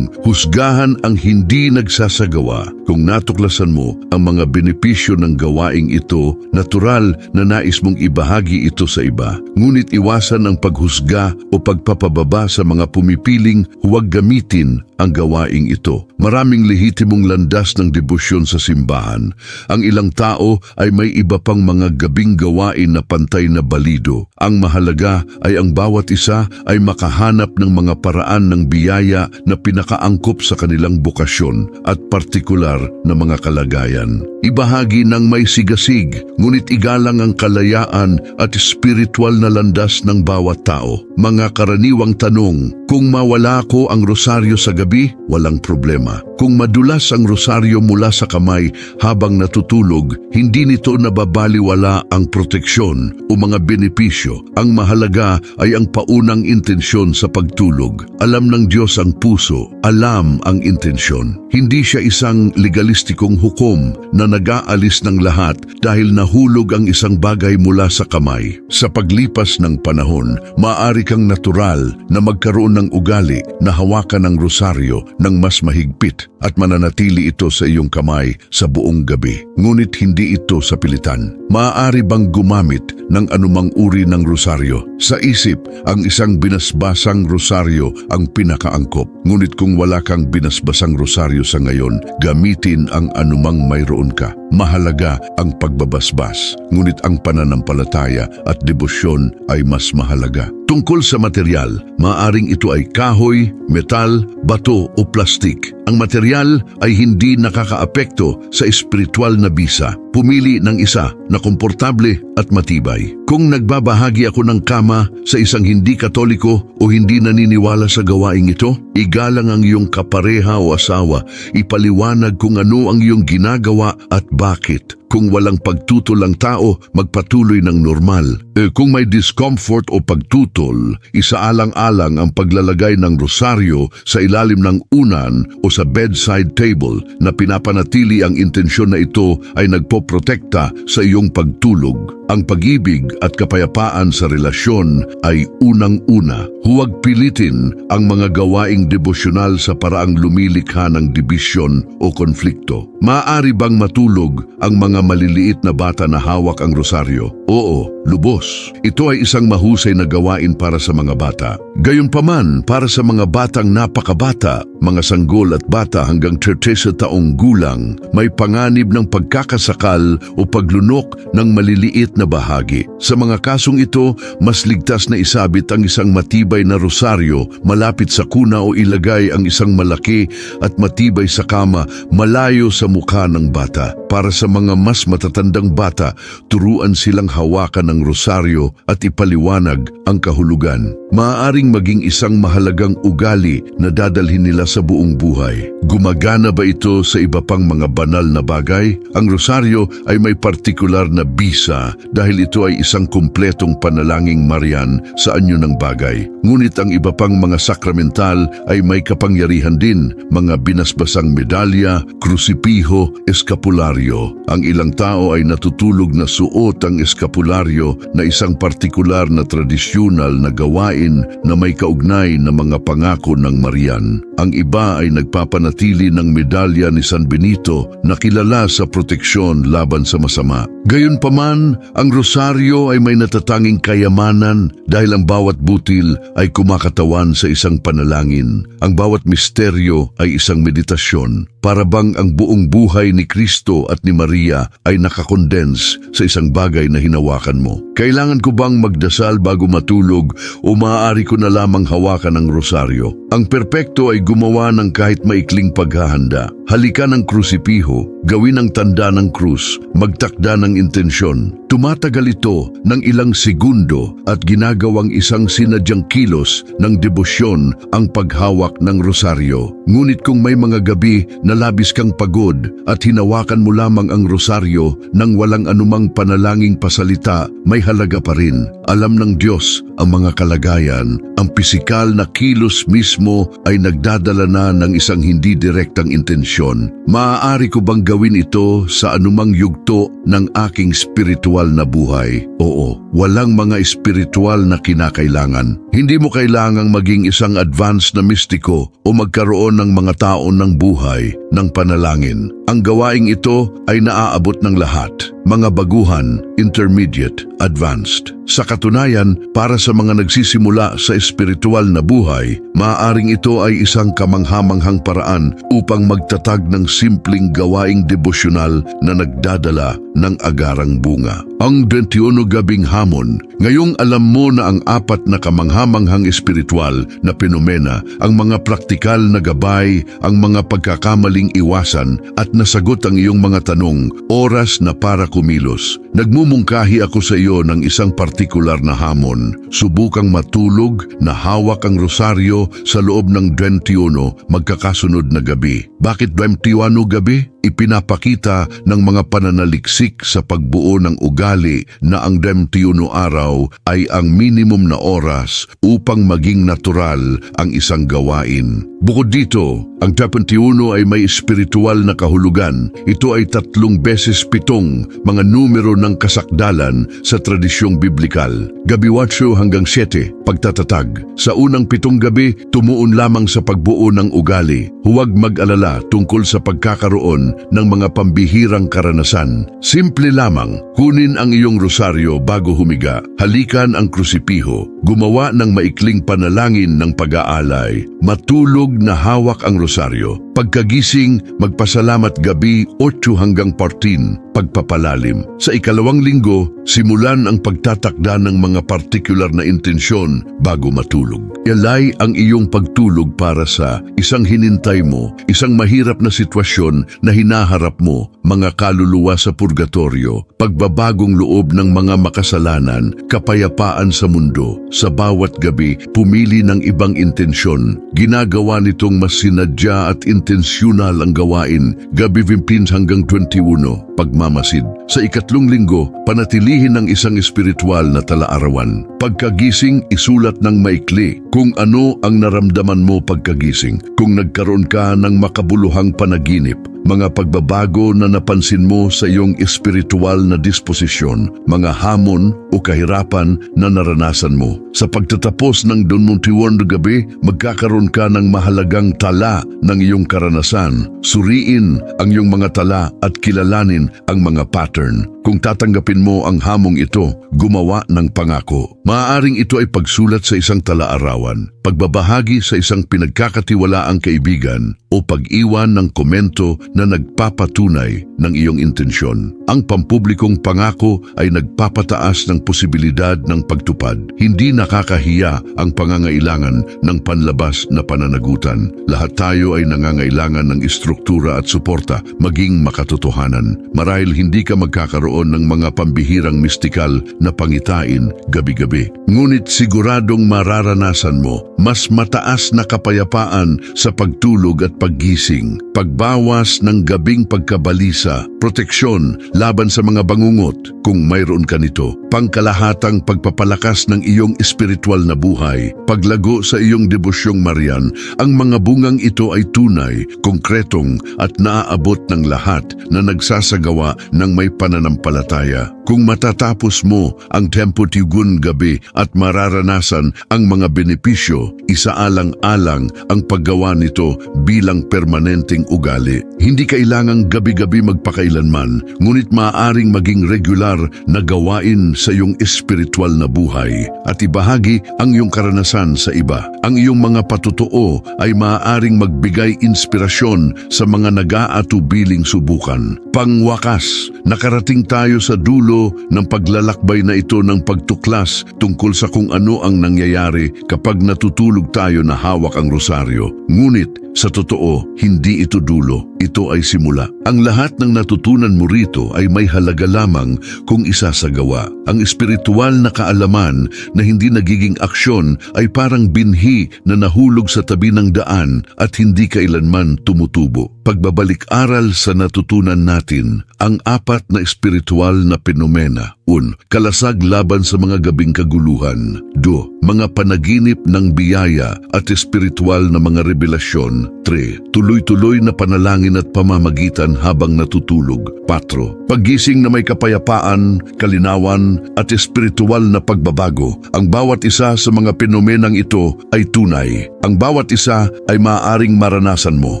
husgahan ang hindi nagsasagawa. Kung natuklasan mo ang mga benepisyo ng gawaing ito, natural na nais mong ibahagi ito sa iba. Ngunit iwasan ang paghusga o pagpapababa sa mga pumipiling huwag gamitin ang gawaing ito. Maraming lehitimong landas ng debosyon sa simbahan. Ang ilang tao ay may iba pang mga gabing gawain na pantay na balido. Ang mahalaga ay ang bawat isa ay makahanap ng mga paraan ng biyaya na pinakaangkop sa kanilang bokasyon at partikular na mga kalagayan. Ibahagi ng may sigasig, ngunit igalang ang kalayaan at spiritual na landas ng bawat tao. Mga karaniwang tanong, kung mawala ko ang rosaryo sa gabi, walang problema. Kung madulas ang rosaryo mula sa kamay habang natutulog, hindi nito nababaliwala ang proteksyon o mga benepisyo. Ang mahalaga ay ang paunang intensyon sa pagtulog. Alam ng Diyos ang puso, alam ang intensyon. Hindi siya isang legalistikong hukom na nag-aalis ng lahat dahil nahulog ang isang bagay mula sa kamay. Sa paglipas ng panahon, maaari kang natural na magkaroon ng ugali na hawakan ng rosaryo ng mas mahigpit at mananatili ito sa iyong kamay sa buong gabi. Ngunit hindi ito sa pilitan. Maaari bang gumamit ng anumang uri ng rosaryo? Sa isip, ang isang binasbasang rosaryo ang pinakaangkop. Ngunit kung wala kang binasbasang rosaryo sa ngayon, gamitin ang anumang mayroon ka. Mahalaga ang pagbabasbas, ngunit ang pananampalataya at debosyon ay mas mahalaga. Tungkol sa material, maaaring ito ay kahoy, metal, bato o plastik. Ang material ay hindi nakakaapekto sa espiritual na bisa. Pumili ng isa na komportable at matibay. Kung nagbabahagi ako ng kama sa isang hindi katoliko o hindi naniniwala sa gawaing ito, igalang ang iyong kapareha o asawa, ipaliwanag kung ano ang iyong ginagawa at bakit. Kung walang pagtutol ang tao, magpatuloy ng normal. Kung may discomfort o pagtutol, isaalang-alang ang paglalagay ng rosaryo sa ilalim ng unan o sa bedside table na pinapanatili ang intensyon na ito ay nagpoprotekta sa iyong pagtulog. Ang pag-ibig at kapayapaan sa relasyon ay unang-una. Huwag pilitin ang mga gawaing devosyonal sa paraang lumilikha ng dibisyon o konflikto. Maaari bang matulog ang mga maliliit na bata na hawak ang rosaryo? Oo, lubos. Ito ay isang mahusay na gawain para sa mga bata. Gayunpaman, para sa mga batang napakabata, mga sanggol at bata hanggang 30 taong gulang, may panganib ng pagkakasakal o paglunok ng maliliit na bahagi. Sa mga kasong ito, mas ligtas na isabit ang isang matibay na rosaryo malapit sa kuna o ilagay ang isang malaki at matibay sa kama malayo sa mukha ng bata. Para sa mga mas matatandang bata, turuan silang hawakan ng rosaryo at ipaliwanag ang kahulugan. Maaaring maging isang mahalagang ugali na dadalhin nila sa buong buhay. Gumagana ba ito sa iba pang mga banal na bagay? Ang rosaryo ay may partikular na bisa dahil ito ay isang kumpletong panalangin Marian sa anyo ng bagay. Ngunit ang iba pang mga sakramental ay may kapangyarihan din, mga binasbasang medalya, krusipiho, eskapularyo. Ang ilang tao ay natutulog na suot ang eskapularyo na isang partikular na tradisyonal na gawain na may kaugnay na mga pangako ng Marian. Ang iba ay nagpapanatili ng medalya ni San Benito na kilala sa proteksyon laban sa masama. Gayunpaman, ang rosaryo ay may natatanging kayamanan dahil ang bawat butil ay kumakatawan sa isang panalangin. Ang bawat misteryo ay isang meditasyon. para bang ang buong buhay ni Kristo at ni Maria ay nakakondense sa isang bagay na hinawakan mo? Kailangan ko bang magdasal bago matulog o maaari ko na lamang hawakan ang rosaryo? Ang perpekto ay gumawa ng kahit maikling paghahanda. Halika ng krusipiho, gawin ang tanda ng krus, magtakda ng intensyon. Tumatagal ito ng ilang segundo at ginagawang isang sinadyang kilos ng debosyon ang paghawak ng rosaryo. Ngunit kung may mga gabi na labis kang pagod at hinawakan mo lamang ang rosaryo nang walang anumang panalangin pasalita, may halaga pa rin. Alam ng Diyos ang mga kalagayan. Ang pisikal na kilos mismo ay nagdadala na ng isang hindi direktang intensyon. Maaari ko bang gawin ito sa anumang yugto ng aking spiritual na buhay? Oo, walang mga spiritual na kinakailangan. Hindi mo kailangang maging isang advanced na mistiko o magkaroon ng mga taon ng buhay ng panalangin. Ang gawaing ito ay naaabot ng lahat, mga baguhan, intermediate, advanced. Sa katunayan, para sa mga nagsisimula sa espiritual na buhay, maaaring ito ay isang kamanghamanghang paraan upang magtatag ng simpleng gawaing devosyonal na nagdadala ng agarang bunga. Ang 21 gabing hamon. Ngayong alam mo na ang apat na kamanghamanghang espiritual na penomena, ang mga praktikal na gabay, ang mga pagkakamaling iwasan at nasagot ang iyong mga tanong, oras na para kumilos. Nagmumungkahi ako sa iyo ng isang partikular na hamon. Subukang matulog na hawak ang rosaryo sa loob ng 21 magkakasunod na gabi. Bakit 21 gabi? Ipinapakita ng mga pananaliksik sa pagbuo ng ugali na ang 21 araw ay ang minimum na oras upang maging natural ang isang gawain. Bukod dito, ang 21 ay may espiritual na kahulugan. Ito ay 3 beses 7 mga numero ng kasakdalan sa tradisyong biblikal. Gabi 8 hanggang 7, pagtatatag. Sa unang 7 gabi, tumuon lamang sa pagbuo ng ugali. Huwag mag-alala tungkol sa pagkakaroon ng mga pambihirang karanasan. Simple lamang, kunin ang iyong rosaryo bago humiga, halikan ang krusipiho, gumawa ng maikling panalangin ng pag-aalay, matulog na hawak ang rosaryo. Pagkagising, magpasalamat gabi 8 hanggang 14, pagpapalalim. Sa ikalawang linggo, simulan ang pagtatakda ng mga partikular na intensyon bago matulog. Yalay ang iyong pagtulog para sa isang hinintay mo, isang mahirap na sitwasyon na hinaharap mo, mga kaluluwa sa purgatorio, pagbabagong loob ng mga makasalanan, kapayapaan sa mundo. Sa bawat gabi, pumili ng ibang intensyon. Ginagawa nitong mas sinadya at intensyonal ang gawain, gabi 15 hanggang 21, pagmamasid. Sa ikatlong linggo, panatilihin ng isang espiritual na talaarawan. Pagkagising, isulat ng maikli kung ano ang naramdaman mo pagkagising, kung nagkaroon ka ng makabuluhang panaginip, mga pagbabago na napansin mo sa iyong espiritual na disposisyon, mga hamon o kahirapan na naranasan mo. Sa pagtatapos ng 21 gabi, magkakaroon ka ng mahalagang tala ng iyong karanasan. Suriin ang iyong mga tala at kilalanin ang mga pattern. Kung tatanggapin mo ang hamong ito, gumawa ng pangako. Maaaring ito ay pagsulat sa isang talaarawan, pagbabahagi sa isang pinagkakatiwalaang kaibigan, o pag-iwan ng komento na nagpapatunay ng iyong intensyon. Ang pampublikong pangako ay nagpapataas ng posibilidad ng pagtupad. Hindi nakakahiya ang pangangailangan ng panlabas na pananagutan. Lahat tayo ay nangangailangan ng istruktura at suporta, maging makatotohanan. Marahil hindi ka magkakaroon ng mga pambihirang mistikal na pangitain gabi-gabi. Ngunit siguradong mararanasan mo mas mataas na kapayapaan sa pagtulog at paggising, pagbawas ng gabing pagkabalisa, proteksyon laban sa mga bangungot kung mayroon ka nito, pangkalahatang pagpapalakas ng iyong espiritual na buhay, paglago sa iyong debosyong Marian. Ang mga bungang ito ay tunay, konkretong at naaabot ng lahat na nagsasagawa ng may pananampalataya pananampalataya. Kung matatapos mo ang Tempo Tugun gabi at mararanasan ang mga benepisyo, isaalang-alang ang paggawa nito bilang permanenteng ugali. Hindi kailangang gabi-gabi magpakailanman, ngunit maaaring maging regular na gawain sa iyong espiritual na buhay at ibahagi ang iyong karanasan sa iba. Ang iyong mga patutuo ay maaaring magbigay inspirasyon sa mga nag-aatubiling subukan. Pangwakas, nakarating tayo sa dulo ng paglalakbay na ito ng pagtuklas tungkol sa kung ano ang nangyayari kapag natutulog tayo na hawak ang rosaryo. Ngunit sa totoo, hindi ito dulo, ito ay simula. Ang lahat ng natutunan mo rito ay may halaga lamang kung isasagawa. Ang espiritual na kaalaman na hindi nagiging aksyon ay parang binhi na nahulog sa tabi ng daan at hindi kailanman tumutubo. Pagbabalik-aral sa natutunan natin, ang apat na espiritual na fenomena. 1. Kalasag laban sa mga gabing kaguluhan. 2. Mga panaginip ng biyaya at espiritual na mga revelasyon. 3. Tuloy-tuloy na panalangin at pamamagitan habang natutulog. 4. Paggising na may kapayapaan, kalinawan at espiritual na pagbabago. Ang bawat isa sa mga fenomenang ito ay tunay. Ang bawat isa ay maaaring maranasan mo.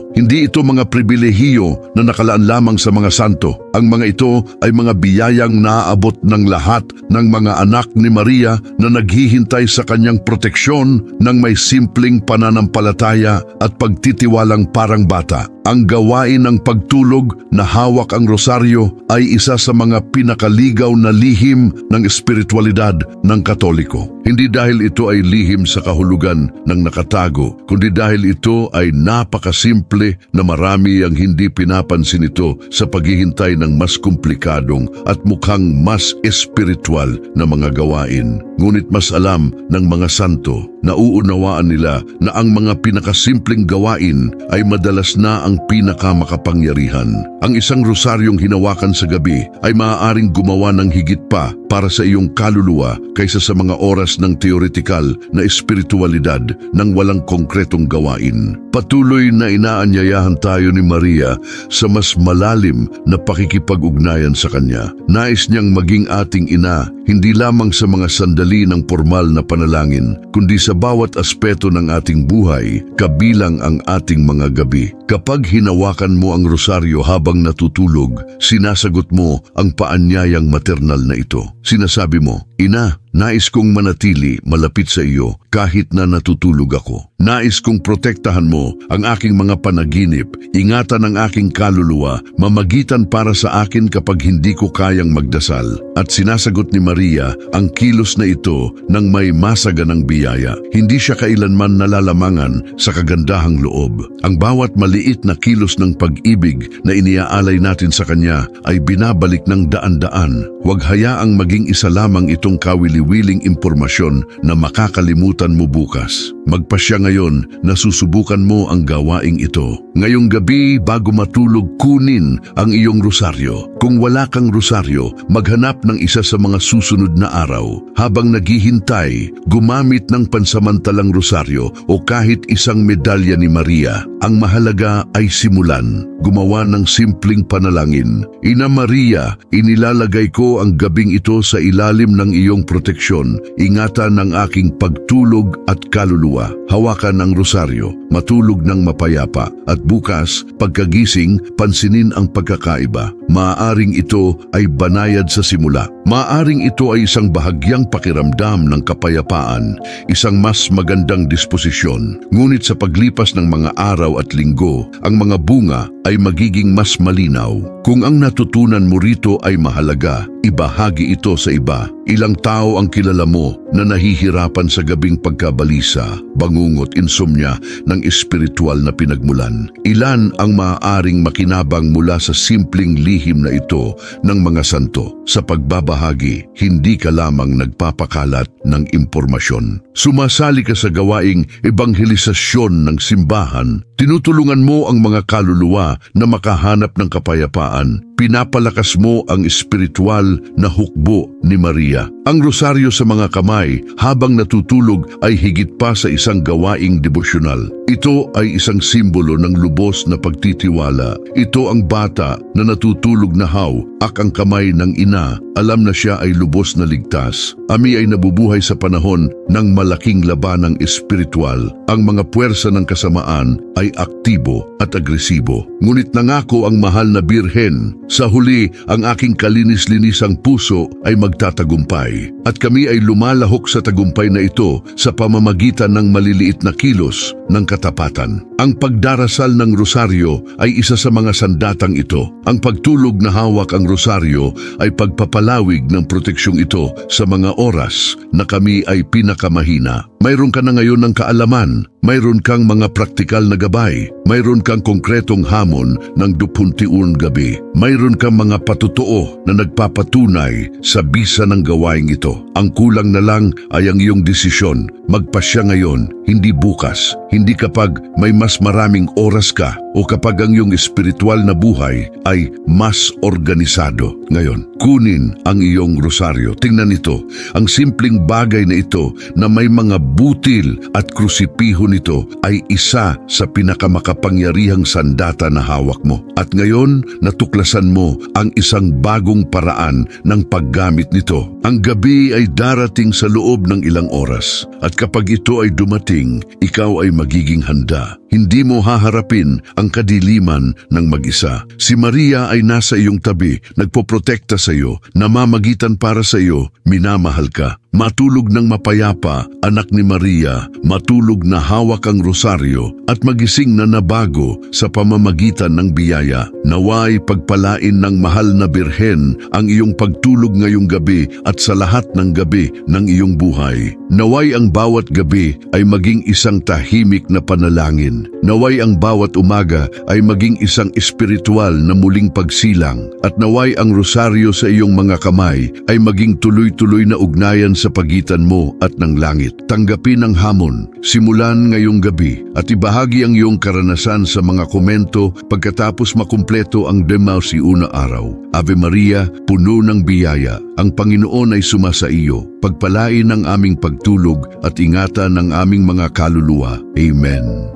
Hindi ito mga pribilehiyo na nakalaan lamang sa mga santo. Ang mga ito ay mga biyayang naaabot ng lahat ng mga anak ni Maria na naghihintay sa kanyang proteksyon ng may simpleng pananampalataya at pagtitiwalang parang bata. Ang gawain ng pagtulog na hawak ang rosaryo ay isa sa mga pinakaligaw na lihim ng espiritualidad ng Katoliko. Hindi dahil ito ay lihim sa kahulugan ng nakatago, kundi dahil ito ay napakasimple na marami ang hindi pinapansin ito sa paghihintay ng mas komplikadong at mukhang mas espiritual na mga gawain. Ngunit mas alam ng mga santo, nauunawaan nila na ang mga pinakasimpleng gawain ay madalas na ang pinakamakapangyarihan. Ang isang rosaryong hinawakan sa gabi ay maaaring gumawa ng higit pa para sa iyong kaluluwa kaysa sa mga oras ng teoretikal na espiritualidad ng walang konkretong gawain. Patuloy na inaanyayahan tayo ni Maria sa mas malalim na pakikipag-ugnayan sa Kanya. Nais niyang maging ating ina, hindi lamang sa mga sandali ng formal na panalangin, kundi sa bawat aspeto ng ating buhay, kabilang ang ating mga gabi. Kapag hinawakan mo ang rosaryo habang natutulog, sinasagot mo ang paanyayang maternal na ito. Sinasabi mo, "Ina, nais kong manatili malapit sa iyo kahit na natutulog ako. Nais kong protektahan mo ang aking mga panaginip, ingatan ang aking kaluluwa, mamagitan para sa akin kapag hindi ko kayang magdasal." At sinasagot ni Maria ang kilos na ito ng may masaganang biyaya. Hindi siya kailanman nalalamangan sa kagandahang loob. Ang bawat maliit na kilos ng pag-ibig na iniaalay natin sa Kanya ay binabalik ng daan-daan. Huwag hayaang maging isa lamang itong kawili-wiling impormasyon na makakalimutan mo bukas. Magpasya ngayon na susubukan mo ang gawaing ito. Ngayong gabi bago matulog, kunin ang iyong rosaryo. Kung wala kang rosaryo, maghanap ng isa sa mga susunod na araw. Habang naghihintay, gumamit ng pansamantalang rosaryo o kahit isang medalya ni Maria. Ang mahalaga ay simulan. Gumawa ng simpleng panalangin. Ina Maria, inilalagay ko ang gabing ito sa ilalim ng iyong proteksyon. Ingatan ang aking pagtulog at kaluluwa. Hawakan ang rosaryo, matulog ng mapayapa. At bukas, pagkagising, pansinin ang pagkakaiba. Maaaring ito ay banayad sa simula. Maaaring ito ay isang bahagyang pakiramdam ng kapayapaan, isang mas magandang disposisyon. Ngunit sa paglipas ng mga araw at linggo, ang mga bunga ay magiging mas malinaw. Kung ang natutunan mo rito ay mahalaga, ibahagi ito sa iba. Ilang tao ang kilala mo na nahihirapan sa gabing pagkabalisa, bangungot, insomnia ng espiritual na pinagmulan. Ilan ang maaaring makinabang mula sa simpleng lihim na ito ng mga santo. Sa pagbabahagi, hindi ka lamang nagpapakalat ng impormasyon. Sumasali ka sa gawaing ebanghelisasyon ng simbahan. Tinutulungan mo ang mga kaluluwa na makahanap ng kapayapaan, pinapalakas mo ang espiritual na hukbo ni Maria. Ang rosaryo sa mga kamay habang natutulog ay higit pa sa isang gawaing devosyonal. Ito ay isang simbolo ng lubos na pagtitiwala. Ito ang bata na natutulog na hawak ang kamay ng ina. Alam na siya ay lubos na ligtas. Ami ay nabubuhay sa panahon ng malaking labanang espiritual. Ang mga puwersa ng kasamaan ay aktibo at agresibo. Ngunit nangako ang mahal na Birhen, sa huli ang aking kalinis-linisang puso ay magtatagumpay. At kami ay lumalahok sa tagumpay na ito sa pamamagitan ng maliliit na kilos ng katapatan. Ang pagdarasal ng rosaryo ay isa sa mga sandatang ito. Ang pagtulog na hawak ang rosaryo ay pagpapalawig ng proteksyong ito sa mga oras na kami ay pinakamahina. Mayroon ka na ngayon ng kaalaman, mayroon kang mga praktikal na gabay, mayroon kang konkretong hamon ng 21 gabi, mayroon kang mga patutuo na nagpapatunay sa bisa ng gawaing ito. Ang kulang na lang ay ang iyong desisyon. Magpasya ngayon, hindi bukas, hindi kapag may mas maraming oras ka o kapag ang iyong espiritual na buhay ay mas organisado. Ngayon, kunin ang iyong rosaryo. Tingnan ito, ang simpleng bagay na ito na may mga butil at krusipiho nito ay isa sa pinakamakapangyarihang sandata na hawak mo. At ngayon, natuklasan mo ang isang bagong paraan ng paggamit nito. Ang gabi ay darating sa loob ng ilang oras. At kapag ito ay dumating, ikaw ay magiging handa. Hindi mo haharapin ang kadiliman ng mag-isa. Si Maria ay nasa iyong tabi, nagpoprotekta sa iyo, namamagitan para sa iyo, minamahal ka. Matulog ng mapayapa, anak ni Maria, matulog na hawak ang rosaryo at magising na nabago sa pamamagitan ng biyaya. Naway pagpalain ng mahal na Birhen ang iyong pagtulog ngayong gabi at sa lahat ng gabi ng iyong buhay. Naway ang bawat gabi ay maging isang tahimik na panalangin. Naway ang bawat umaga ay maging isang espiritual na muling pagsilang. At naway ang rosaryo sa iyong mga kamay ay maging tuloy-tuloy na ugnayan sa pagitan mo at ng langit. Tanggapin ang hamon, simulan ngayong gabi at ibahagi ang iyong karanasan sa mga komento pagkatapos makumpleto ang Demausi una araw. Ave Maria, puno ng biyaya, ang Panginoon ay sumasa iyo. Pagpalain ang aming pagtulog at ingatan ang aming mga kaluluwa. Amen.